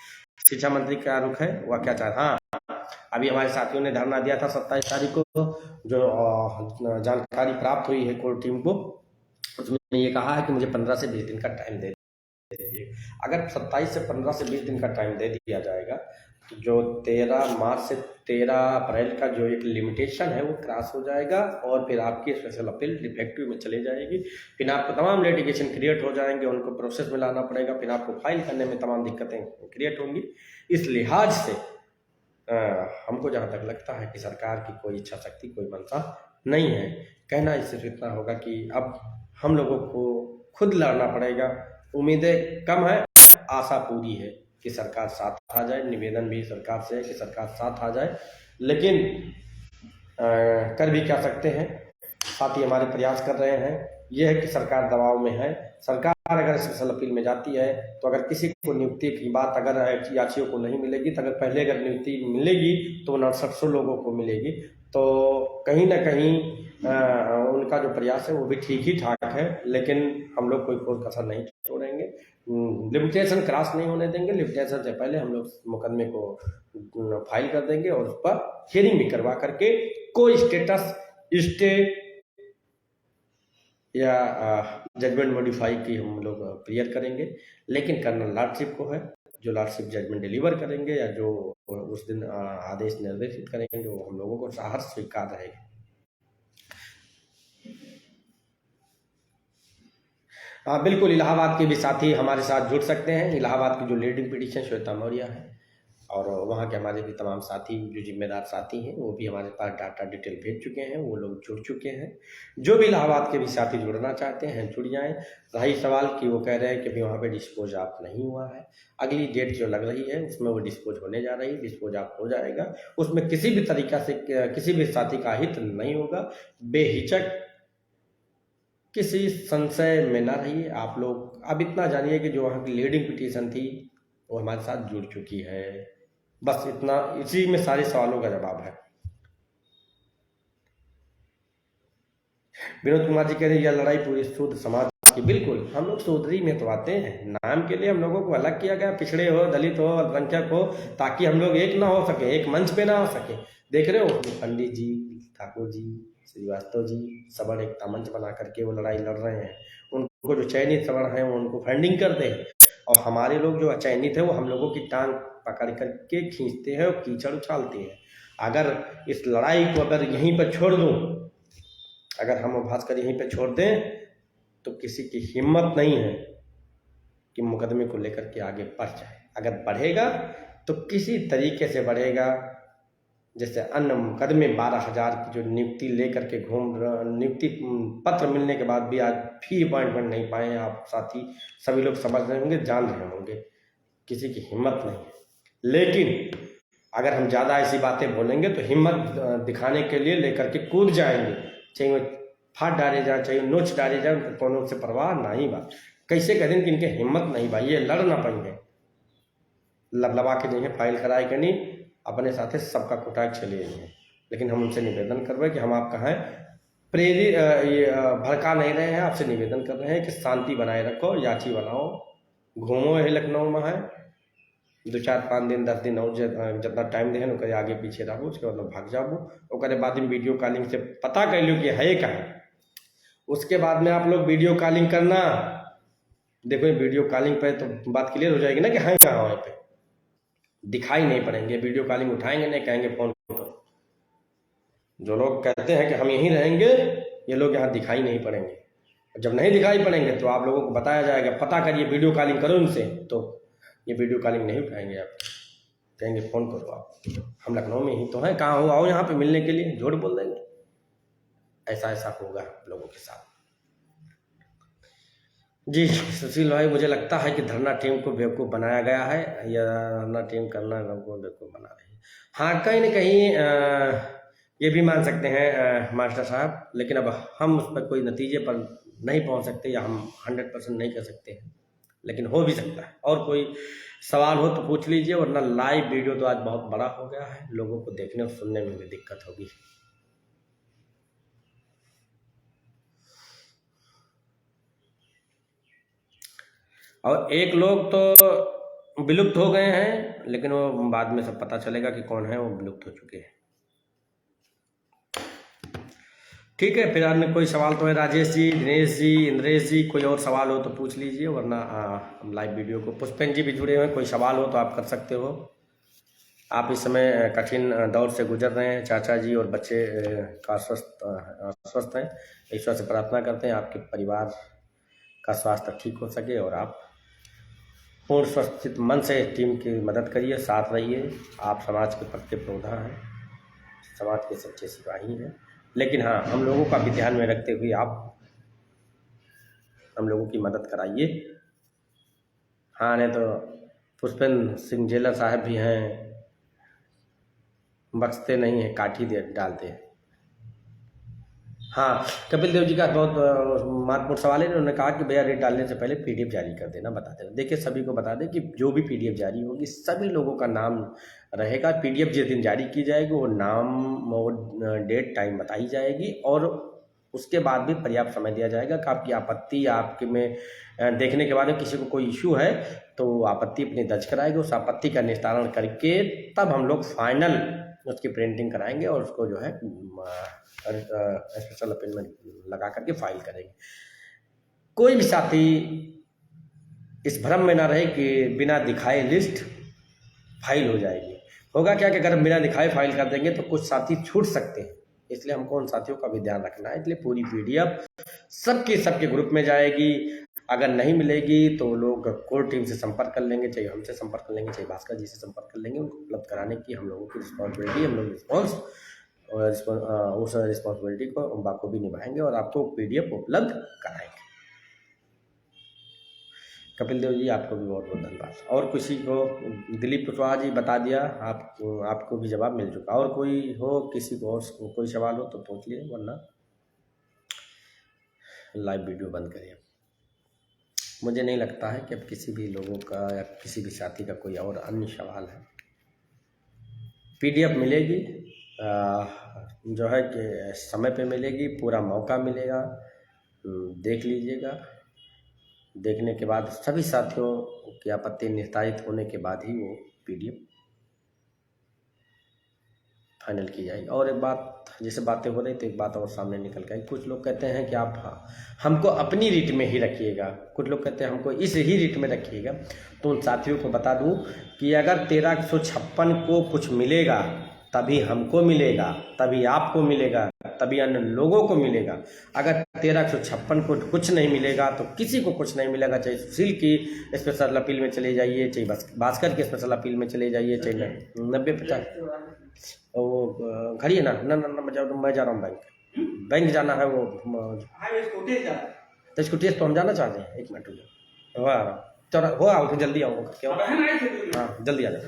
शिक्षा मंत्री का रुख है, वह क्या चाहता है? हाँ, अभी हमारे साथियों ने धरना दिया था 27 तारीख को, जो जानकारी प्राप्त हुई है कोर टीम को, उसमें ये कहा है कि मुझे 15 से 20 दिन का टाइम दे दीजिए। अगर 27 से 15 से 20 दिन का टाइम दे दिया जाएगा तो जो 13 मार्च से 13 अप्रैल का जो एक लिमिटेशन है वो क्रॉस हो जाएगा, और फिर आपकी स्पेशल अपील डिफेक्टिव में चली जाएगी। फिर आपको तमाम लिटिगेशन क्रिएट हो जाएंगे, उनको प्रोसेस में लाना पड़ेगा, फिर आपको फाइल करने में तमाम दिक्कतें क्रिएट होंगी। इस लिहाज से हमको जहाँ तक लगता है कि सरकार की कोई इच्छा शक्ति, कोई मंशा नहीं है। कहना इससे इतना होगा कि अब हम लोगों को खुद लड़ना पड़ेगा। उम्मीदें कम है, आशा पूरी है कि सरकार साथ आ जाए। निवेदन भी सरकार से है कि सरकार साथ आ जाए, लेकिन कर भी क्या सकते हैं। साथ ही हमारे प्रयास कर रहे हैं। यह है कि सरकार दबाव में है। सरकार अगर स्पेशल अपील में जाती है तो अगर किसी को नियुक्ति की बात अगर याचियों को नहीं मिलेगी, तो अगर पहले अगर नियुक्ति मिलेगी तो 900 लोगों को मिलेगी। तो कहीं ना कहीं उनका जो प्रयास है वो भी ठीक ही ठाक है, लेकिन हम लोग कोई कसर नहीं छोड़ेंगे। लिमिटेशन क्रॉस नहीं होने देंगे। लिमिटेशन से पहले हम लोग मुकदमे को फाइल कर देंगे और उस पर हियरिंग भी करवा करके कोई स्टेटस स्टे या जजमेंट मॉडिफाई की हम लोग क्लियर करेंगे। लेकिन कर्नल लॉर्डशिप को है, जो लॉर्डशिप जजमेंट डिलीवर करेंगे या जो उस दिन आदेश निर्देशित करेंगे, वो हम लोगों को सहर्ष स्वीकार रहेगा। बिल्कुल, इलाहाबाद के भी साथी हमारे साथ जुड़ सकते हैं। इलाहाबाद की जो लीडिंग पिटीशन श्वेता मौर्य है, और वहाँ के हमारे भी तमाम साथी जो जिम्मेदार साथी हैं वो भी हमारे पास डाटा डिटेल भेज चुके हैं, वो लोग जुड़ चुके हैं। जो भी इलाहाबाद के भी साथी जुड़ना चाहते हैं जुड़ जाएं। रही सवाल कि वो कह रहे हैं कि अभी वहाँ पे डिस्पोज ऑफ नहीं हुआ है, अगली डेट जो लग रही है उसमें वो डिस्पोज होने जा रही है, डिस्पोज ऑफ हो जाएगा। उसमें किसी भी तरीका से किसी भी साथी का हित नहीं होगा। बेहिचक किसी संशय में ना रहिए। आप लोग अब इतना जानिए कि जो वहाँ की लीडिंग पिटीशन थी वो हमारे साथ जुड़ चुकी है। बस इतना, इसी में सारे सवालों का जवाब है। विनोद कुमार जी कह रहे हैं यह लड़ाई पूरी शुद्ध समाज की। बिल्कुल, हम लोग शूद्री में तो आते हैं। नाम के लिए हम लोगों को अलग किया गया, पिछड़े हो, दलित हो, अल्पसंख्यक हो, ताकि हम लोग एक ना हो सके, एक मंच पे ना हो सके। देख रहे हो पंडित जी, ठाकुर जी, श्रीवास्तव जी सवर्ण एकता मंच बना करके वो लड़ाई लड़ रहे हैं। उनको जो चयनित सवर्ण है वो उनको फंडिंग करते हैं, और हमारे लोग जो अचयनित है वो हम लोगों की टांग पकड़ करके खींचते हैं और कीचड़ उछालते हैं। अगर इस लड़ाई को अगर यहीं पर छोड़ दूं, अगर हम भास्कर यहीं पर छोड़ दें तो किसी की हिम्मत नहीं है कि मुकदमे को लेकर के आगे बढ़ जाए। अगर बढ़ेगा तो किसी तरीके से बढ़ेगा, जैसे अन्य मुकदमे 12,000 की जो नियुक्ति लेकर के नियुक्ति पत्र मिलने के बाद भी आज भी अपॉइंटमेंट नहीं पाए आप साथी सभी लोग समझ रहे होंगे, जान रहे होंगे, किसी की हिम्मत नहीं है। लेकिन अगर हम ज़्यादा ऐसी बातें बोलेंगे तो हिम्मत दिखाने के लिए लेकर के कूद जाएंगे, चाहे वो फाड़ डाले जाए, चाहे नोच डाले जाए, उनको कोनो से परवाह नहीं बा। कैसे कह दें कि इनके हिम्मत नहीं भाई, ये लड़ ना पाएंगे, लबलबा के नहीं फाइल कराए के नहीं अपने साथ सबका कुटाक चले जाएंगे। लेकिन हम उनसे निवेदन कर रहे हैं कि हम आपका है प्रेरित भड़का नहीं रहे हैं, आपसे निवेदन कर रहे हैं कि शांति बनाए रखो, याची बनाओ, घूमो है लखनऊ में है 2, 4, 5 दिन 10 दिन और जितना टाइम दे ओकर आगे पीछे रहो, उसके बाद भाग जाओ। ओकर बाद में वीडियो कॉलिंग से पता कर लो कि है कहाँ, उसके बाद में आप लोग वीडियो कॉलिंग करना। देखो वीडियो कॉलिंग पे तो बात क्लियर हो जाएगी ना कि है कहाँ, वहाँ पे दिखाई नहीं पड़ेंगे। वीडियो कॉलिंग उठाएंगे नहीं, कहेंगे फोन करो। जो लोग कहते हैं कि हम यहीं रहेंगे, ये लोग यहाँ दिखाई नहीं पड़ेंगे। जब नहीं दिखाई पड़ेंगे तो आप लोगों को बताया जाएगा, पता करिए, वीडियो कॉलिंग करो उनसे, तो ये वीडियो कॉलिंग नहीं उठाएंगे। आप कहेंगे फ़ोन करो, आप हम लखनऊ में ही तो हैं, कहाँ हो, आओ यहाँ पे मिलने के लिए, झूठ बोल देंगे। ऐसा होगा लोगों के साथ। जी सुशील भाई, मुझे लगता है कि धरना टीम को बेवकूफ़ बनाया गया है, या धरना टीम करना लोगों को बेवकूफ़ बना रही है। हाँ, कहीं ना कहीं ये भी मान सकते हैं मास्टर साहब, लेकिन अब हम उस पर कोई नतीजे पर नहीं पहुंच सकते, या हम 100% नहीं कर सकते हैं, लेकिन हो भी सकता है। और कोई सवाल हो तो पूछ लीजिए, वरना लाइव वीडियो तो आज बहुत बड़ा हो गया है, लोगों को देखने और सुनने में भी दिक्कत होगी। और एक लोग तो विलुप्त हो गए हैं, लेकिन वो बाद में सब पता चलेगा कि कौन है, वो विलुप्त हो चुके हैं। ठीक है, फिर अन्य कोई सवाल तो है, राजेश जी, दिनेश जी, इंद्रेश जी, कोई और सवाल हो तो पूछ लीजिए, वरना हम लाइव वीडियो को, पुष्पेन जी भी जुड़े हुए हैं, कोई सवाल हो तो आप कर सकते हो। आप इस समय कठिन दौर से गुजर रहे हैं, चाचा जी और बच्चे का स्वस्थ हैं, ईश्वर से प्रार्थना करते हैं आपके परिवार का स्वास्थ्य ठीक हो सके और आप पूर्ण स्वस्थ मन से टीम की मदद करिए, साथ रहिए। आप समाज के प्रति पौधा हैं, समाज के सच्चे सिपाही हैं। लेकिन हाँ, हम लोगों का भी ध्यान में रखते हुए आप हम लोगों की मदद कराइए। हाँ, नहीं तो पुष्पेंद्र सिंह जेलर साहब भी हैं, बख्शते नहीं हैं, काट ही डालते हैं। हाँ, कपिल देव जी का बहुत महत्वपूर्ण सवाल है। उन्होंने कहा कि भैया रेट डालने से पहले पीडीएफ जारी कर देना, बता देना। देखिए, सभी को बता दें कि जो भी पीडीएफ जारी होगी सभी लोगों का नाम रहेगा। पीडीएफ जिस दिन जारी की जाएगी वो नाम और डेट टाइम बताई जाएगी, और उसके बाद भी पर्याप्त समय दिया जाएगा कि आपकी आपत्ति या आपके में देखने के बाद किसी को कोई इशू है तो आपत्ति अपनी दर्ज कराएगी। उस आपत्ति का निस्तारण करके तब हम लोग फाइनल उसकी प्रिंटिंग कराएंगे और उसको जो है स्पेशल अपॉइंटमेंट लगा करके फाइल करेंगे। कोई भी साथी इस भ्रम में ना रहे कि बिना दिखाए लिस्ट फाइल हो जाएगी। होगा क्या कि अगर बिना दिखाए फाइल कर देंगे तो कुछ साथी छूट सकते हैं, इसलिए हमको उन साथियों का भी ध्यान रखना है। इसलिए पूरी पीडीएफ सबके ग्रुप में जाएगी। अगर नहीं मिलेगी तो लोग कोर टीम से संपर्क कर लेंगे, चाहे हमसे संपर्क कर लेंगे, चाहे भास्कर जी से संपर्क कर लेंगे। उनको उपलब्ध कराने की हम लोगों की रिस्पॉन्सिबिलिटी, हम लोग उस रिस्पॉन्सिबिलिटी को बाखूबी निभाएंगे और आपको पीडीएफ उपलब्ध कराएंगे। कपिल देव जी, आपको भी बहुत बहुत धन्यवाद। और किसी को, दिलीप कुशवाहा जी बता दिया, आपको भी जवाब मिल चुका। और कोई हो, किसी को और कोई सवाल हो तो पूछ लिए, वरना लाइव वीडियो बंद करिए। मुझे नहीं लगता है कि अब किसी भी लोगों का या किसी भी साथी का कोई और अन्य सवाल है। पीडीएफ मिलेगी, जो है कि समय पे मिलेगी, पूरा मौका मिलेगा, देख लीजिएगा। देखने के बाद सभी साथियों की आपत्ति निस्तारित होने के बाद ही वो पीडीएफ फाइनल की जाएगी। और एक बात, जैसे बातें हो रही तो एक बात और सामने निकल गई। कुछ लोग कहते हैं कि आप हमको अपनी रीट में ही रखिएगा, कुछ लोग कहते हैं हमको इस ही रीट में रखिएगा। तो उन साथियों को बता दूं कि अगर 1356 को कुछ मिलेगा तभी हमको मिलेगा, तभी आपको मिलेगा, तभी अन्य लोगों को मिलेगा। अगर 1356 को कुछ नहीं मिलेगा तो किसी को कुछ नहीं मिलेगा। चाहे सुशील की स्पेशल अपील में चले जाइए, चाहे भास्कर की स्पेशल अपील में चले जाइए, चाहे 90-50 वो घड़ी है ना मैं जा रहा हूँ बैंक जाना है। वो तो स्कूटी तो हम जाना चाहते हैं। 1 मिनट हो आ रहा चलो, हो आओ जल्दी आओ, क्या हाँ जल्दी आ जाए।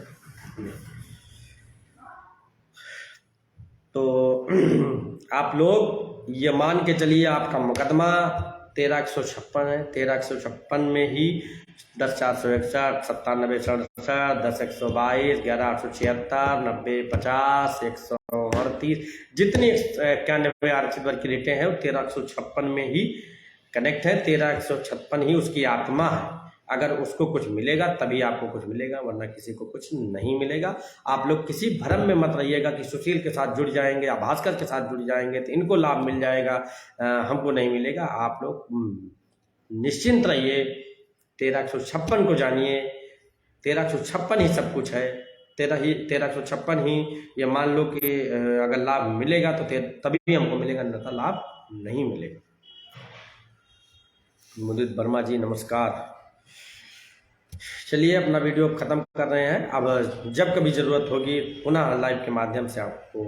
तो आप लोग ये मान के चलिए आपका मुकदमा 1356 है। 1356 में ही 10-461, 97-67, 10-122, 11-876, 90-50, 138 जितनी 91 आरक्षित वर्ग की रेटें हैं वो 1356 में ही कनेक्ट है। 1356 ही उसकी आत्मा है। अगर उसको कुछ मिलेगा तभी आपको कुछ मिलेगा, वरना किसी को कुछ नहीं मिलेगा। आप लोग किसी भ्रम में मत रहिएगा कि सुशील के साथ जुड़ जाएंगे या भास्कर के साथ जुड़ जाएंगे तो इनको लाभ मिल जाएगा, हमको नहीं मिलेगा। आप लोग निश्चिंत रहिए, 1356 को जानिए। 1356 ही सब कुछ है। 1356 ही ये मान लो कि अगर लाभ मिलेगा तो तभी हमको मिलेगा, अन्यथा लाभ नहीं मिलेगा। मुदित वर्मा जी नमस्कार। चलिए अपना वीडियो ख़त्म कर रहे हैं। अब जब कभी ज़रूरत होगी पुनः लाइव के माध्यम से आपको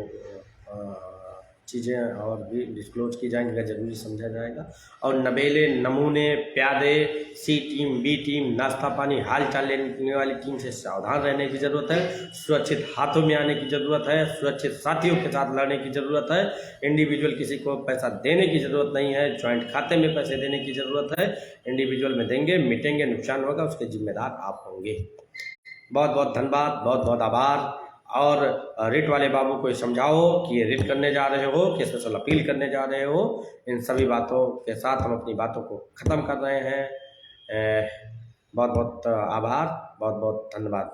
चीज़ें और भी डिस्क्लोज की जाएंगी, अगर ज़रूरी समझा जाएगा। और नवेले नमूने प्यादे सी टीम बी टीम नाश्ता पानी हाल चाल लेने वाली टीम से सावधान रहने की ज़रूरत है। सुरक्षित हाथों में आने की ज़रूरत है। सुरक्षित साथियों के साथ लड़ने की ज़रूरत है। इंडिविजुअल किसी को पैसा देने की ज़रूरत नहीं है। जॉइंट खाते में पैसे देने की ज़रूरत है। इंडिविजुअल में देंगे, मिटेंगे, नुकसान होगा, उसके जिम्मेदार आप होंगे। बहुत बहुत धन्यवाद, बहुत बहुत आभार। और रिट वाले बाबू को समझाओ कि ये रिट करने जा रहे हो, कि स्पेशल अपील करने जा रहे हो। इन सभी बातों के साथ हम अपनी बातों को ख़त्म कर रहे हैं। बहुत बहुत आभार, बहुत बहुत धन्यवाद।